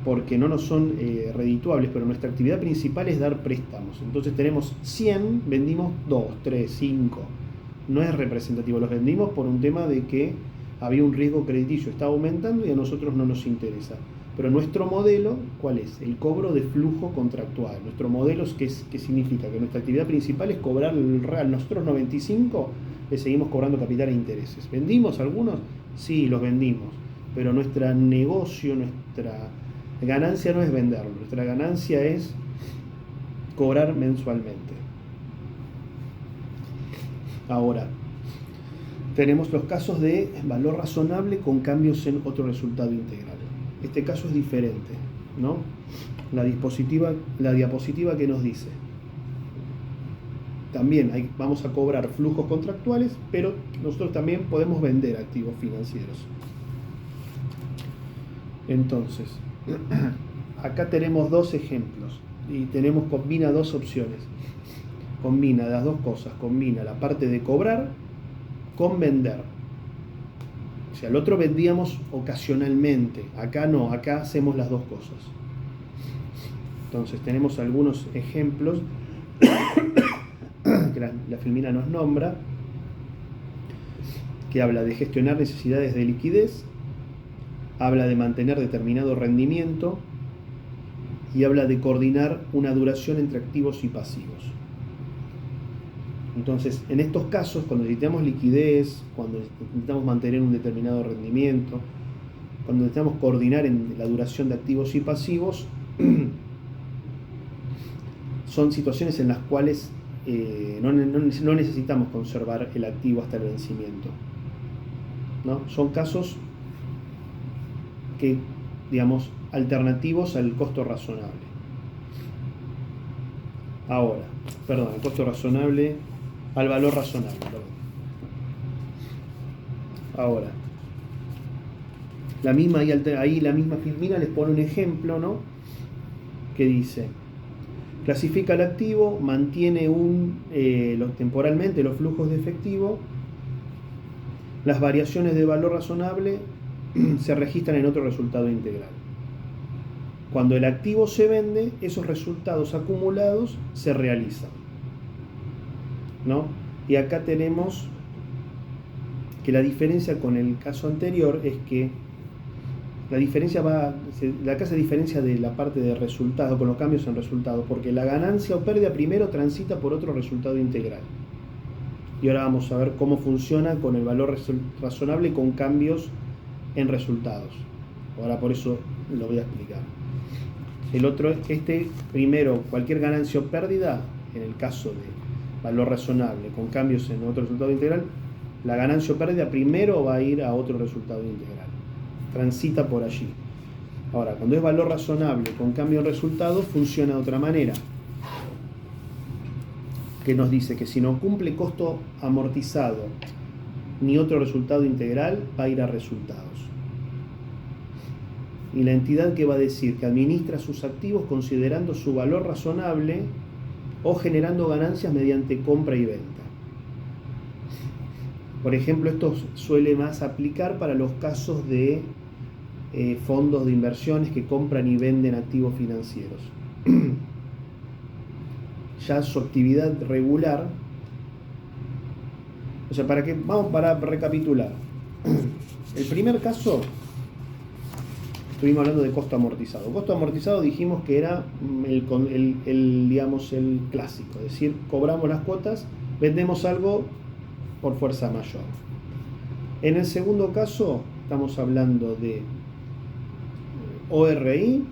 porque no nos son redituables, pero nuestra actividad principal es dar préstamos. Entonces tenemos 100, vendimos 2, 3, 5. No es representativo, los vendimos por un tema de que había un riesgo crediticio, estaba aumentando y a nosotros no nos interesa. Pero nuestro modelo, ¿cuál es? El cobro de flujo contractual. Nuestro modelo, ¿qué significa? Que nuestra actividad principal es cobrar el real. Nosotros 95 le seguimos cobrando capital e intereses. ¿Vendimos algunos? Sí, los vendimos. Pero nuestro negocio, nuestra ganancia no es venderlo. Nuestra ganancia es cobrar mensualmente. Ahora, tenemos los casos de valor razonable con cambios en otro resultado integral. Este caso es diferente, ¿no? La diapositiva que nos dice. También vamos a cobrar flujos contractuales, pero nosotros también podemos vender activos financieros. Entonces, acá tenemos dos ejemplos y combina dos opciones. Combina las dos cosas, combina la parte de cobrar con vender. O sea, el otro vendíamos ocasionalmente, acá no, acá hacemos las dos cosas. Entonces tenemos algunos ejemplos que la Filmina nos nombra, que habla de gestionar necesidades de liquidez, habla de mantener determinado rendimiento y habla de coordinar una duración entre activos y pasivos. Entonces, en estos casos, cuando necesitamos liquidez, cuando necesitamos mantener un determinado rendimiento, cuando necesitamos coordinar en la duración de activos y pasivos, son situaciones en las cuales no necesitamos conservar el activo hasta el vencimiento, ¿no? Son casos que, digamos, alternativos al costo razonable. Ahora, perdón, el costo razonable al valor razonable, perdón. Ahora, ahí la misma Filmina les pone un ejemplo, ¿no? Que dice, clasifica el activo, mantiene temporalmente los flujos de efectivo, las variaciones de valor razonable se registran en otro resultado integral. Cuando el activo se vende, esos resultados acumulados se realizan, ¿no? Y acá tenemos que la diferencia con el caso anterior es que acá se diferencia de la parte de resultado, con los cambios en resultado, porque la ganancia o pérdida primero transita por otro resultado integral. Y ahora vamos a ver cómo funciona con el valor razonable con cambios en resultados. Ahora por eso lo voy a explicar. Primero, cualquier ganancia o pérdida, en el caso de valor razonable con cambios en otro resultado integral, la ganancia o pérdida primero va a ir a otro resultado integral. Transita por allí. Ahora, cuando es valor razonable con cambio en resultado, funciona de otra manera. Que nos dice que si no cumple costo amortizado ni otro resultado integral, va a ir a resultados. Y la entidad que va a decir que administra sus activos considerando su valor razonable o generando ganancias mediante compra y venta. Por ejemplo, esto suele más aplicar para los casos de fondos de inversiones que compran y venden activos financieros. Ya su actividad regular, o sea, vamos para recapitular. El primer caso, estuvimos hablando de costo amortizado. Costo amortizado dijimos que era digamos, el clásico, es decir, cobramos las cuotas, vendemos algo por fuerza mayor. En el segundo caso, estamos hablando de ORI,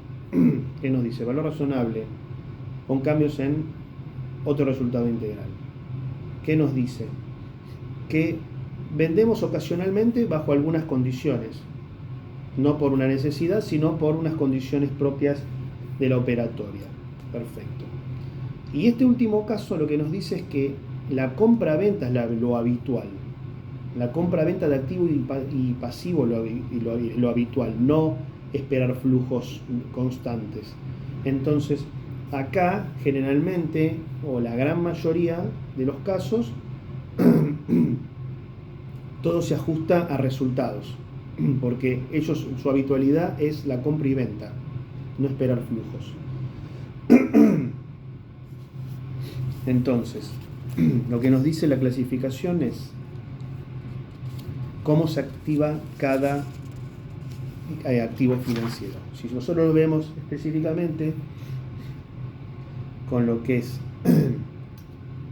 que nos dice valor razonable con cambios en otro resultado integral. ¿Qué nos dice? Que vendemos ocasionalmente bajo algunas condiciones, no por una necesidad, sino por unas condiciones propias de la operatoria. Perfecto. Y este último caso lo que nos dice es que la compra-venta es lo habitual. La compra-venta de activo y pasivo lo habitual, no esperar flujos constantes. Entonces, acá generalmente, o la gran mayoría de los casos, todo se ajusta a resultados, porque su habitualidad es la compra y venta, no esperar flujos. Entonces, lo que nos dice la clasificación es cómo se activa cada activo financiero. Si nosotros lo vemos específicamente con lo que es,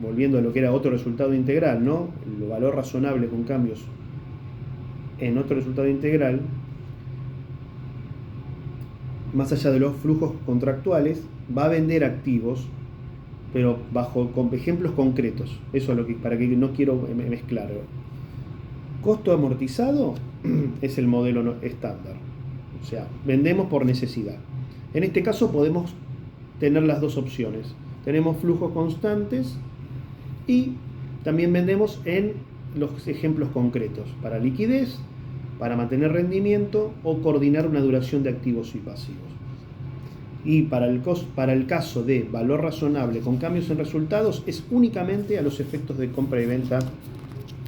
volviendo a lo que era otro resultado integral, ¿no? El valor razonable con cambios en otro resultado integral, más allá de los flujos contractuales, va a vender activos, pero con ejemplos concretos. Eso es para que no quiero mezclar. Costo amortizado es el modelo estándar. O sea, vendemos por necesidad. En este caso podemos tener las dos opciones. Tenemos flujos constantes y también vendemos en los ejemplos concretos, para liquidez, para mantener rendimiento o coordinar una duración de activos y pasivos. Y para el caso de valor razonable con cambios en resultados, es únicamente a los efectos de compra y venta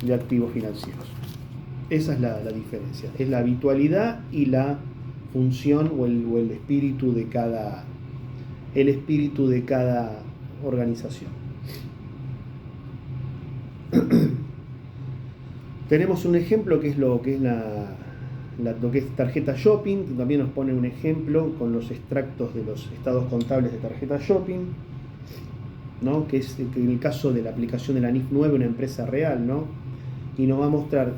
de activos financieros. Esa es la diferencia. Es la habitualidad y la función o el espíritu de cada organización. Tenemos un ejemplo que es lo que es tarjeta shopping, que también nos pone un ejemplo con los extractos de los estados contables de tarjeta shopping, ¿no? Que es en el caso de la aplicación de la NIF 9, una empresa real, ¿no? Y nos va a mostrar,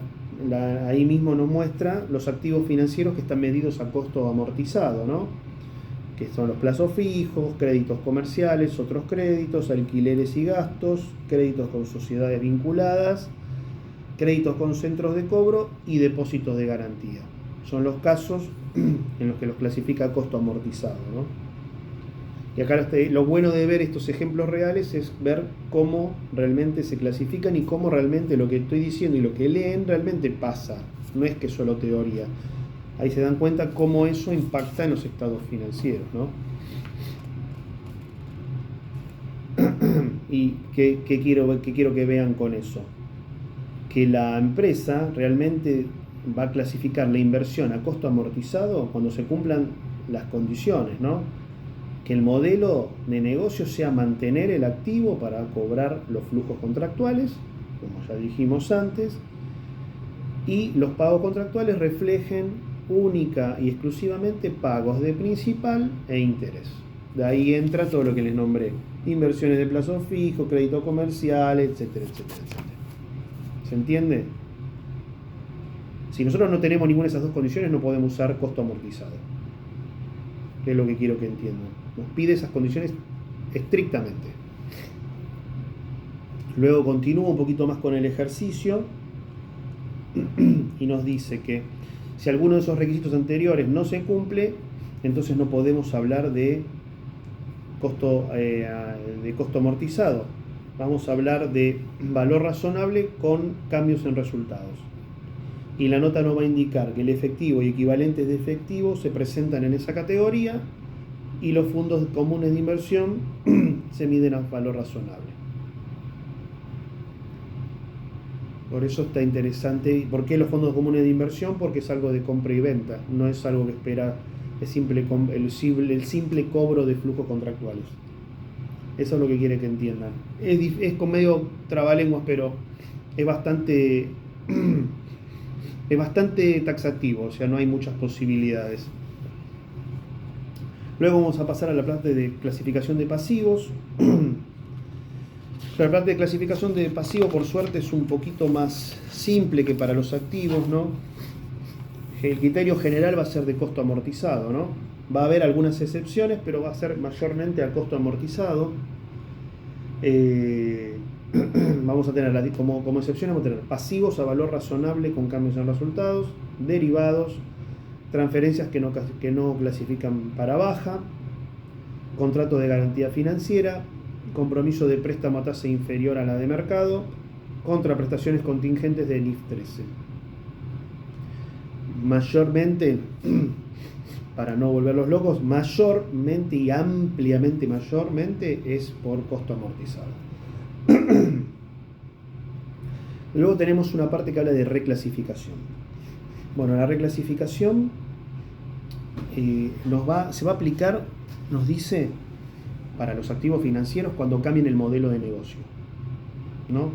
ahí mismo nos muestra los activos financieros que están medidos a costo amortizado, ¿no? Que son los plazos fijos, créditos comerciales, otros créditos, alquileres y gastos, créditos con sociedades vinculadas, créditos con centros de cobro y depósitos de garantía. Son los casos en los que los clasifica a costo amortizado, ¿no? Y acá lo bueno de ver estos ejemplos reales es ver cómo realmente se clasifican y cómo realmente lo que estoy diciendo y lo que leen realmente pasa. No es que solo teoría. Ahí se dan cuenta cómo eso impacta en los estados financieros, ¿no? ¿Y qué quiero que vean con eso? Que la empresa realmente va a clasificar la inversión a costo amortizado cuando se cumplan las condiciones, ¿no? Que el modelo de negocio sea mantener el activo para cobrar los flujos contractuales, como ya dijimos antes, y los pagos contractuales reflejen única y exclusivamente pagos de principal e interés. De ahí entra todo lo que les nombré: inversiones de plazo fijo, crédito comercial, etcétera, etcétera, etcétera. ¿Se entiende? Si nosotros no tenemos ninguna de esas dos condiciones, no podemos usar costo amortizado. Es lo que quiero que entiendan. Nos pide esas condiciones estrictamente. Luego continúa un poquito más con el ejercicio y nos dice que si alguno de esos requisitos anteriores no se cumple, entonces no podemos hablar de costo amortizado. Vamos a hablar de valor razonable con cambios en resultados. Y la nota nos va a indicar que el efectivo y equivalentes de efectivo se presentan en esa categoría y los fondos comunes de inversión se miden a valor razonable. Por eso está interesante. ¿Por qué los fondos comunes de inversión? Porque es algo de compra y venta, no es algo que espera el simple cobro de flujos contractuales. Eso es lo que quiere que entiendan. Es con medio trabalenguas, pero es bastante taxativo, o sea, no hay muchas posibilidades. Luego vamos a pasar a la parte de clasificación de pasivos. La parte de clasificación de pasivos, por suerte, es un poquito más simple que para los activos, ¿no? El criterio general va a ser de costo amortizado, ¿no? Va a haber algunas excepciones, pero va a ser mayormente a costo amortizado. Vamos a tener como excepciones, vamos a tener pasivos a valor razonable con cambios en resultados, derivados, transferencias que no clasifican para baja, contrato de garantía financiera, compromiso de préstamo a tasa inferior a la de mercado, contraprestaciones contingentes del IF 13. Mayormente, para no volverlos locos, mayormente y ampliamente mayormente es por costo amortizado. Luego tenemos una parte que habla de reclasificación. Bueno, la reclasificación se va a aplicar, nos dice, para los activos financieros cuando cambien el modelo de negocio, ¿no?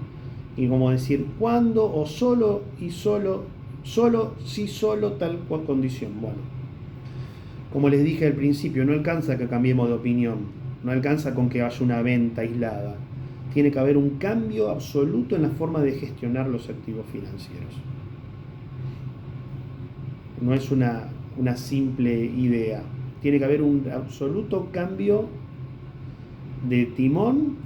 Y como decir, ¿cuándo? O solo tal cual condición. Bueno, como les dije al principio, no alcanza que cambiemos de opinión, no alcanza con que haya una venta aislada. Tiene que haber un cambio absoluto en la forma de gestionar los activos financieros. No es una simple idea. Tiene que haber un absoluto cambio de timón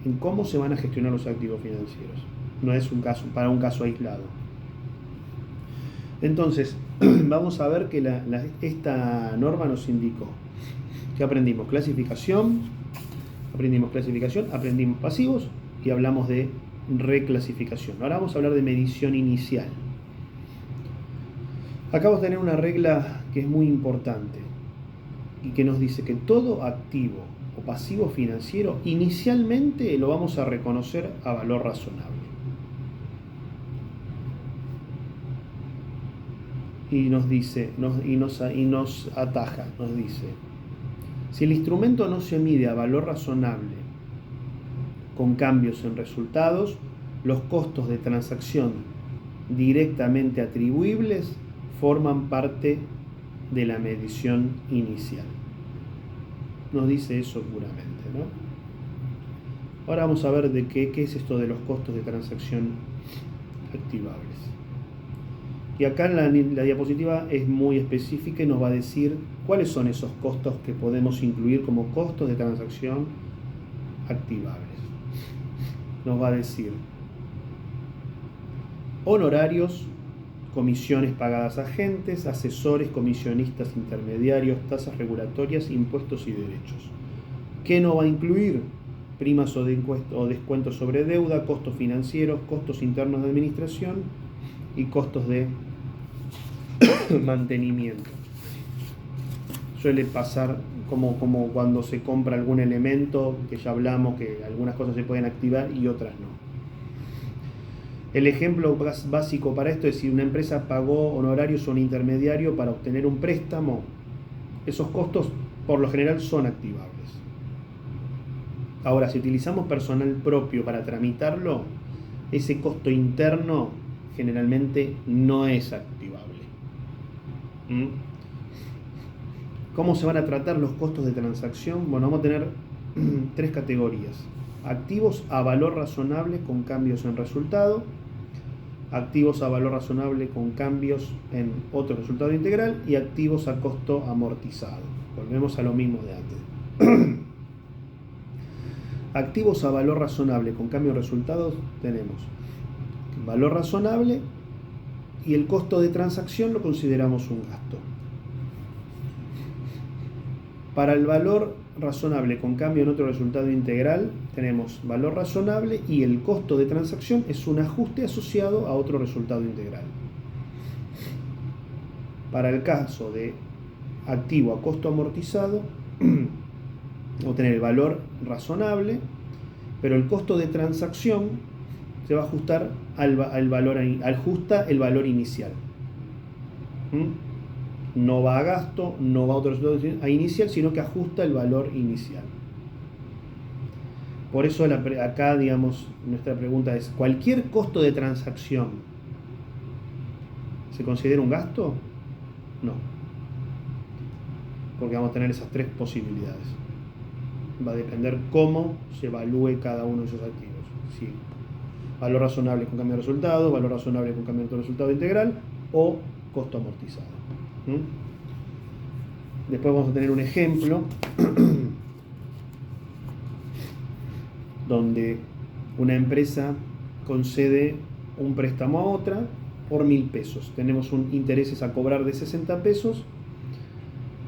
en cómo se van a gestionar los activos financieros. No es para un caso aislado. Entonces, vamos a ver que esta norma nos indicó que aprendimos clasificación, aprendimos pasivos y hablamos de reclasificación. Ahora vamos a hablar de medición inicial. Acá vamos a tener una regla que es muy importante y que nos dice que todo activo o pasivo financiero inicialmente lo vamos a reconocer a valor razonable. Y nos dice, nos ataja, nos dice, si el instrumento no se mide a valor razonable con cambios en resultados, los costos de transacción directamente atribuibles forman parte de la medición inicial. Nos dice eso puramente, ¿no? Ahora vamos a ver de qué es esto de los costos de transacción activables. Y acá en la diapositiva es muy específica y nos va a decir cuáles son esos costos que podemos incluir como costos de transacción activables. Nos va a decir honorarios, comisiones pagadas a agentes, asesores, comisionistas intermediarios, tasas regulatorias, impuestos y derechos. ¿Qué no va a incluir? Primas o descuentos sobre deuda, costos financieros, costos internos de administración y costos de mantenimiento. Suele pasar como cuando se compra algún elemento, que ya hablamos que algunas cosas se pueden activar y otras no. El ejemplo básico para esto es si una empresa pagó honorarios a un intermediario para obtener un préstamo, esos costos por lo general son activables. Ahora, si utilizamos personal propio para tramitarlo, ese costo interno generalmente no es activable. ¿Cómo se van a tratar los costos de transacción? Bueno, vamos a tener tres categorías. Activos a valor razonable con cambios en resultado, activos a valor razonable con cambios en otro resultado integral y activos a costo amortizado. Volvemos a lo mismo de antes. Activos a valor razonable con cambio de resultados tenemos valor razonable y el costo de transacción lo consideramos un gasto. Para el valor razonable con cambio en otro resultado integral, tenemos valor razonable y el costo de transacción es un ajuste asociado a otro resultado integral. Para el caso de activo a costo amortizado, vamos a tener el valor razonable, pero el costo de transacción se va a ajustar al valor, ajusta el valor inicial. No va a gasto, no va a otro resultado inicial, sino que ajusta el valor inicial. Por eso acá, digamos, nuestra pregunta es, ¿cualquier costo de transacción se considera un gasto? No. Porque vamos a tener esas tres posibilidades. Va a depender cómo se evalúe cada uno de esos activos. Sí. Valor razonable con cambio de resultado, valor razonable con cambio de otro resultado integral o costo amortizado. Después vamos a tener un ejemplo donde una empresa concede un préstamo a otra por 1.000 pesos. Tenemos intereses a cobrar de 60 pesos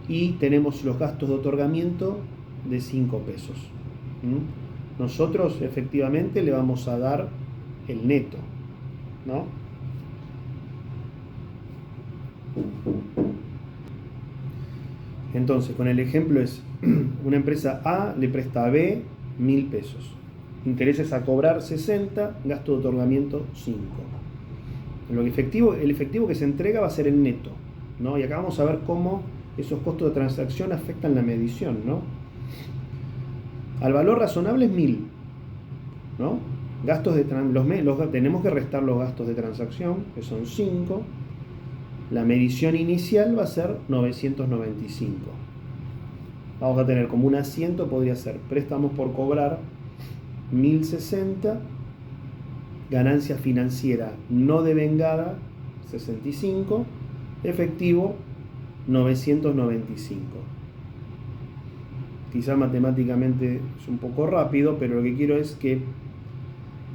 y tenemos los gastos de otorgamiento de 5 pesos. Nosotros efectivamente le vamos a dar el neto, ¿no? Entonces, con el ejemplo es, una empresa A le presta a B 1.000 pesos. Intereses a cobrar 60, gasto de otorgamiento 5. El efectivo que se entrega va a ser el neto, ¿no? Y acá vamos a ver cómo esos costos de transacción afectan la medición, ¿no? Al valor razonable es 1.000, ¿no? Tenemos que restar los gastos de transacción, que son 5. La medición inicial va a ser 995. Vamos a tener como un asiento, podría ser préstamos por cobrar 1.060, ganancia financiera no devengada 65, efectivo 995. Quizá matemáticamente es un poco rápido, pero lo que quiero es que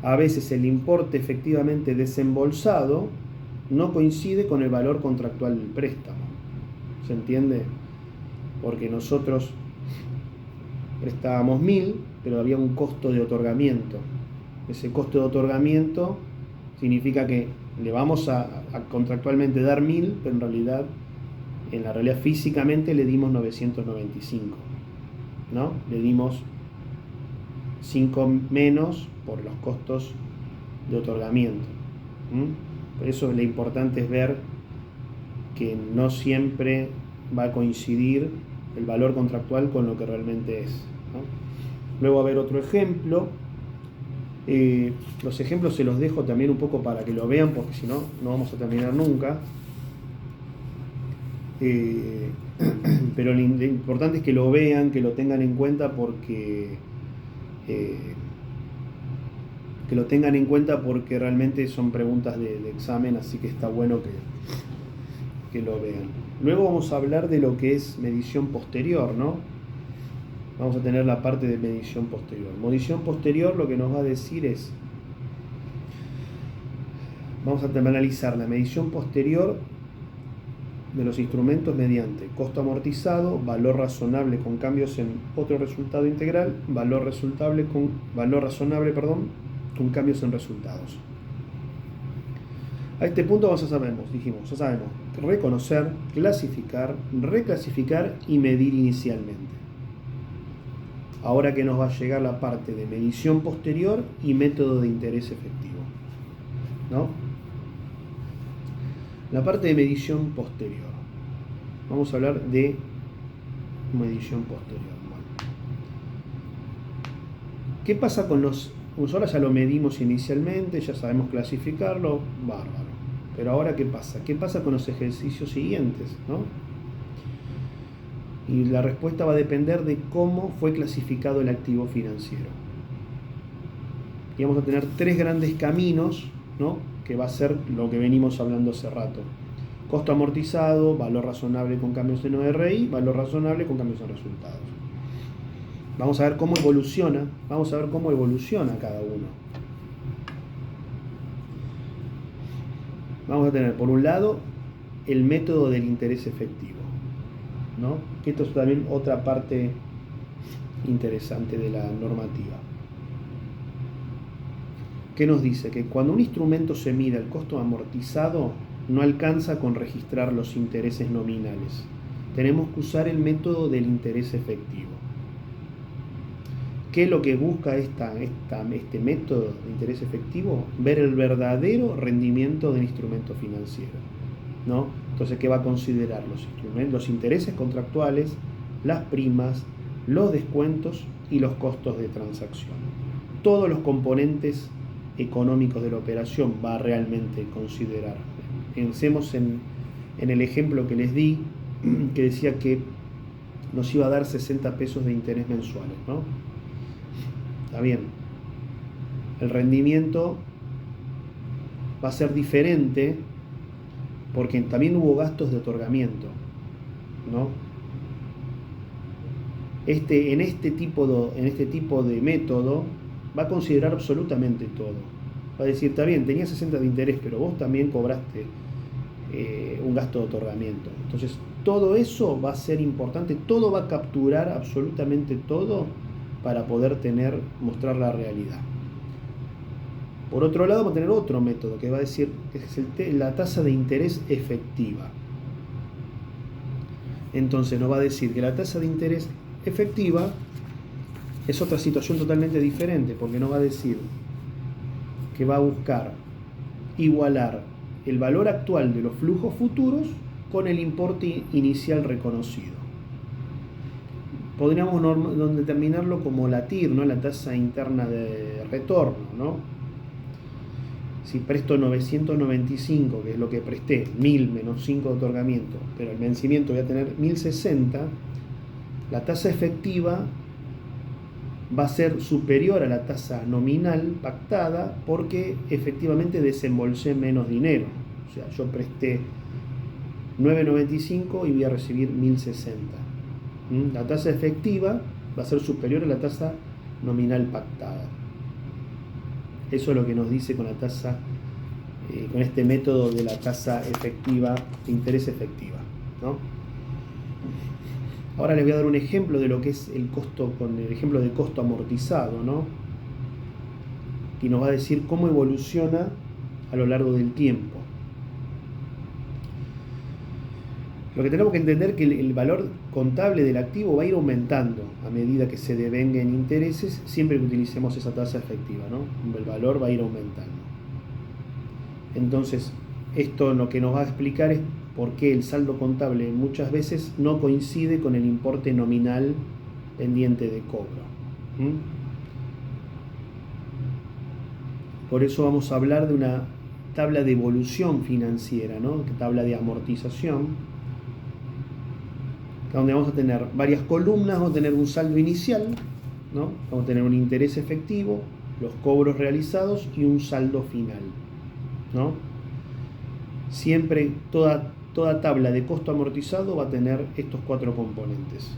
a veces el importe efectivamente desembolsado no coincide con el valor contractual del préstamo. ¿Se entiende? Porque nosotros prestábamos 1.000, pero había un costo de otorgamiento. Ese costo de otorgamiento significa que le vamos a contractualmente dar 1.000, pero en la realidad físicamente le dimos 995, ¿no? Le dimos 5 menos por los costos de otorgamiento. Por eso lo importante es ver que no siempre va a coincidir el valor contractual con lo que realmente es, ¿no? Luego va a haber otro ejemplo. Los ejemplos se los dejo también un poco para que lo vean, porque si no, no vamos a terminar nunca. Pero lo importante es que lo vean, que lo tengan en cuenta porque realmente son preguntas de examen, así que está bueno que lo vean. Luego vamos a hablar de lo que es medición posterior, ¿no? Vamos a tener la parte de medición posterior. Medición posterior lo que nos va a decir es, vamos a analizar la medición posterior de los instrumentos mediante costo amortizado, valor razonable con cambios en otro resultado integral, valor razonable con cambios en resultados. A este punto ya sabemos reconocer, clasificar, reclasificar y medir inicialmente. Ahora que nos va a llegar la parte de medición posterior y método de interés efectivo, ¿no? La parte de medición posterior. Vamos a hablar de medición posterior. Bueno. ¿Qué pasa con los... Nosotros ya lo medimos inicialmente, ya sabemos clasificarlo, bárbaro. Pero ahora, ¿qué pasa? ¿Qué pasa con los ejercicios siguientes, ¿no? Y la respuesta va a depender de cómo fue clasificado el activo financiero. Y vamos a tener 3 grandes caminos, ¿no? Que va a ser lo que venimos hablando hace rato. Costo amortizado, valor razonable con cambios en ORI, valor razonable con cambios en resultados. Vamos a ver cómo evoluciona cada uno. Vamos a tener, por un lado, el método del interés efectivo. ¿no? Que esto es también otra parte interesante de la normativa. ¿Qué nos dice? Que cuando un instrumento se mide el costo amortizado, no alcanza con registrar los intereses nominales. Tenemos que usar el método del interés efectivo. ¿Qué es lo que busca este método de interés efectivo? Ver el verdadero rendimiento del instrumento financiero, ¿no? Entonces, ¿qué va a considerar? Los intereses contractuales, las primas, los descuentos y los costos de transacción. Todos los componentes económicos de la operación va a realmente considerar. Pensemos en el ejemplo que les di, que decía que nos iba a dar 60 pesos de interés mensuales, ¿no? Está bien. El rendimiento va a ser diferente porque también hubo gastos de otorgamiento, ¿no? En este tipo de método va a considerar absolutamente todo. Va a decir, está bien, tenías 60 de interés, pero vos también cobraste un gasto de otorgamiento. Entonces, todo eso va a ser importante, todo va a capturar absolutamente todo para poder mostrar la realidad. Por otro lado, vamos a tener otro método que va a decir que es la tasa de interés efectiva. Entonces nos va a decir que la tasa de interés efectiva es otra situación totalmente diferente, porque nos va a decir que va a buscar igualar el valor actual de los flujos futuros con el importe inicial reconocido. Podríamos determinarlo como la TIR, ¿no? La tasa interna de retorno, ¿no? Si presto 995, que es lo que presté, 1000 menos 5 de otorgamiento, pero el vencimiento voy a tener 1060, la tasa efectiva va a ser superior a la tasa nominal pactada porque efectivamente desembolsé menos dinero. O sea, yo presté 995 y voy a recibir 1060. La tasa efectiva va a ser superior a la tasa nominal pactada. Eso es lo que nos dice con la tasa, con este método de la tasa efectiva, de interés efectiva, ¿no? Ahora les voy a dar un ejemplo de lo que es el costo, con el ejemplo de costo amortizado, ¿no? Y nos va a decir cómo evoluciona a lo largo del tiempo. Lo que tenemos que entender es que el valor contable del activo va a ir aumentando a medida que se devenguen intereses, siempre que utilicemos esa tasa efectiva, ¿no? El valor va a ir aumentando. Entonces, esto lo que nos va a explicar es por qué el saldo contable muchas veces no coincide con el importe nominal pendiente de cobro. Por eso vamos a hablar de una tabla de evolución financiera, ¿no? Tabla de amortización, donde vamos a tener varias columnas, vamos a tener un saldo inicial, ¿no? Vamos a tener un interés efectivo, los cobros realizados y un saldo final, ¿no? Siempre toda tabla de costo amortizado va a tener estos 4 componentes.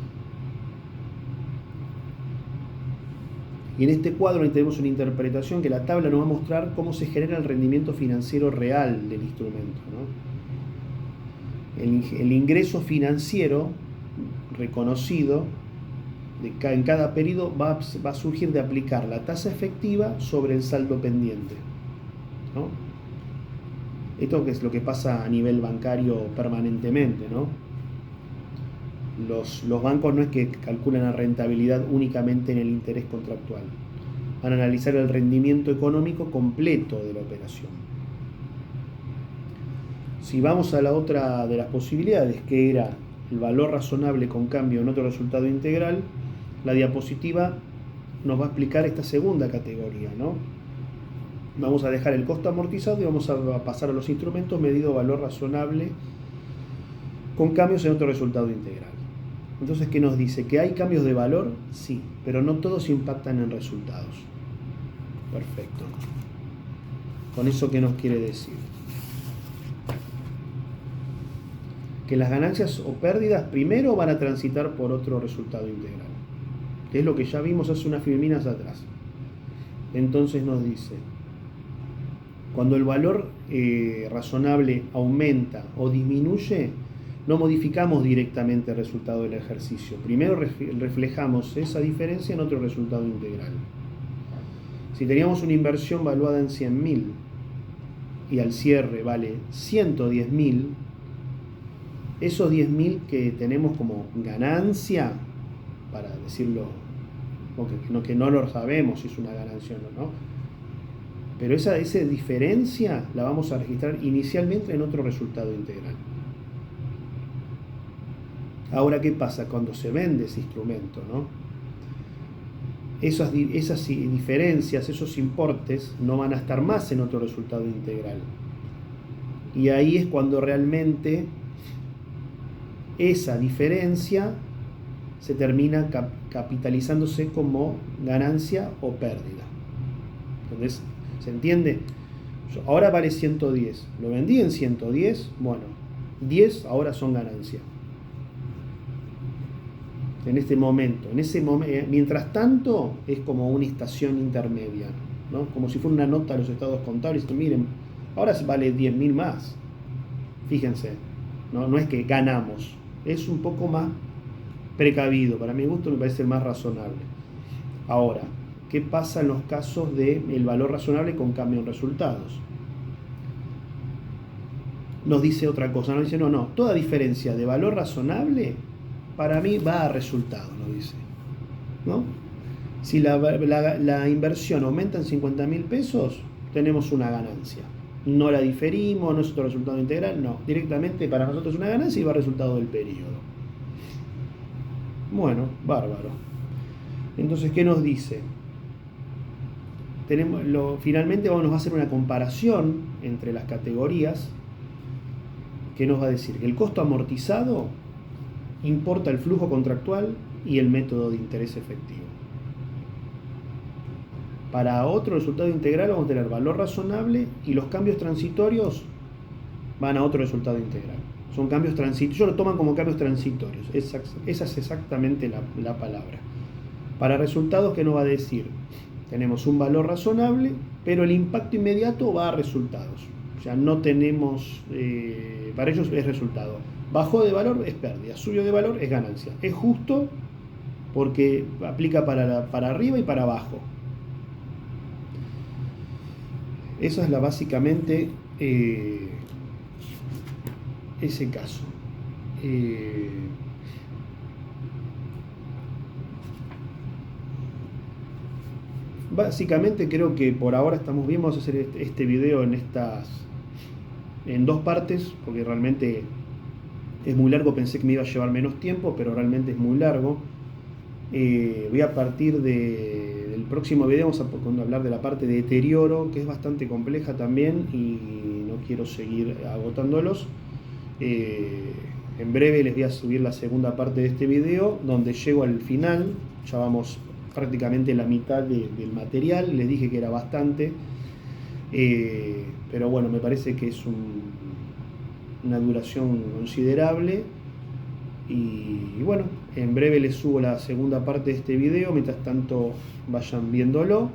Y en este cuadro tenemos una interpretación que la tabla nos va a mostrar cómo se genera el rendimiento financiero real del instrumento, ¿no? El ingreso financiero reconocido en cada periodo va a surgir de aplicar la tasa efectiva sobre el saldo pendiente, ¿no? Esto que es lo que pasa a nivel bancario permanentemente, ¿no? Los bancos no es que calculan la rentabilidad únicamente en el interés contractual, van a analizar el rendimiento económico completo de la operación. Si vamos a la otra de las posibilidades, que era el valor razonable con cambio en otro resultado integral, la diapositiva nos va a explicar esta segunda categoría, ¿no? Vamos a dejar el costo amortizado y vamos a pasar a los instrumentos medido valor razonable con cambios en otro resultado integral. Entonces, ¿qué nos dice? ¿Que hay cambios de valor? Sí, pero no todos impactan en resultados. Perfecto. ¿Con eso qué nos quiere decir? Que las ganancias o pérdidas primero van a transitar por otro resultado integral, que es lo que ya vimos hace unas filminas atrás. Entonces nos dice, cuando el valor razonable aumenta o disminuye, no modificamos directamente el resultado del ejercicio. Primero reflejamos esa diferencia en otro resultado integral. Si teníamos una inversión valuada en 100.000 y al cierre vale 110.000, esos 10.000 que tenemos como ganancia, para decirlo, que no lo sabemos si es una ganancia o no, pero esa diferencia la vamos a registrar inicialmente en otro resultado integral. Ahora, ¿qué pasa cuando se vende ese instrumento, no? Esas diferencias, esos importes, no van a estar más en otro resultado integral. Y ahí es cuando realmente esa diferencia se termina capitalizándose como ganancia o pérdida. Entonces, ¿se entiende? Ahora vale 110. Lo vendí en 110, bueno, 10 ahora son ganancia. En este momento, mientras tanto, es como una estación intermedia, ¿no? Como si fuera una nota a los estados contables. Miren, ahora vale 10.000 más. Fíjense, no es que ganamos, es un poco más precavido. Para mi gusto me parece el más razonable. Ahora, ¿qué pasa en los casos del valor razonable con cambio en resultados? Nos dice otra cosa, nos dice, no, toda diferencia de valor razonable para mí va a resultado, nos dice, ¿no? Si la inversión aumenta en 50.000 pesos, tenemos una ganancia. No la diferimos, no es otro resultado integral, no. Directamente para nosotros es una ganancia y va a resultado del periodo. Bueno, bárbaro. Entonces, ¿qué nos dice? Finalmente nos va a hacer una comparación entre las categorías. ¿Qué nos va a decir? Que el costo amortizado importa el flujo contractual y el método de interés efectivo. Para otro resultado integral vamos a tener valor razonable y los cambios transitorios van a otro resultado integral. Son cambios transitorios, ellos lo toman como cambios transitorios. Esa es exactamente la palabra. Para resultados, ¿qué nos va a decir? Tenemos un valor razonable, pero el impacto inmediato va a resultados. O sea, no tenemos, para ellos es resultado. Bajó de valor es pérdida, subió de valor es ganancia. Es justo porque aplica para arriba y para abajo. Esa es básicamente ese caso. Básicamente creo que por ahora estamos bien. Vamos a hacer este video en dos partes, porque realmente es muy largo. Pensé que me iba a llevar menos tiempo, pero realmente es muy largo. Voy a partir del próximo video, vamos a hablar de la parte de deterioro, que es bastante compleja también y no quiero seguir agotándolos. En breve les voy a subir la segunda parte de este video, donde llego al final. Ya vamos prácticamente la mitad del material. Les dije que era bastante, pero bueno, me parece que es una duración considerable. Y bueno, en breve les subo la segunda parte de este video. Mientras tanto, vayan viéndolo.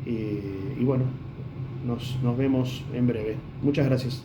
Y bueno, nos vemos en breve. Muchas gracias.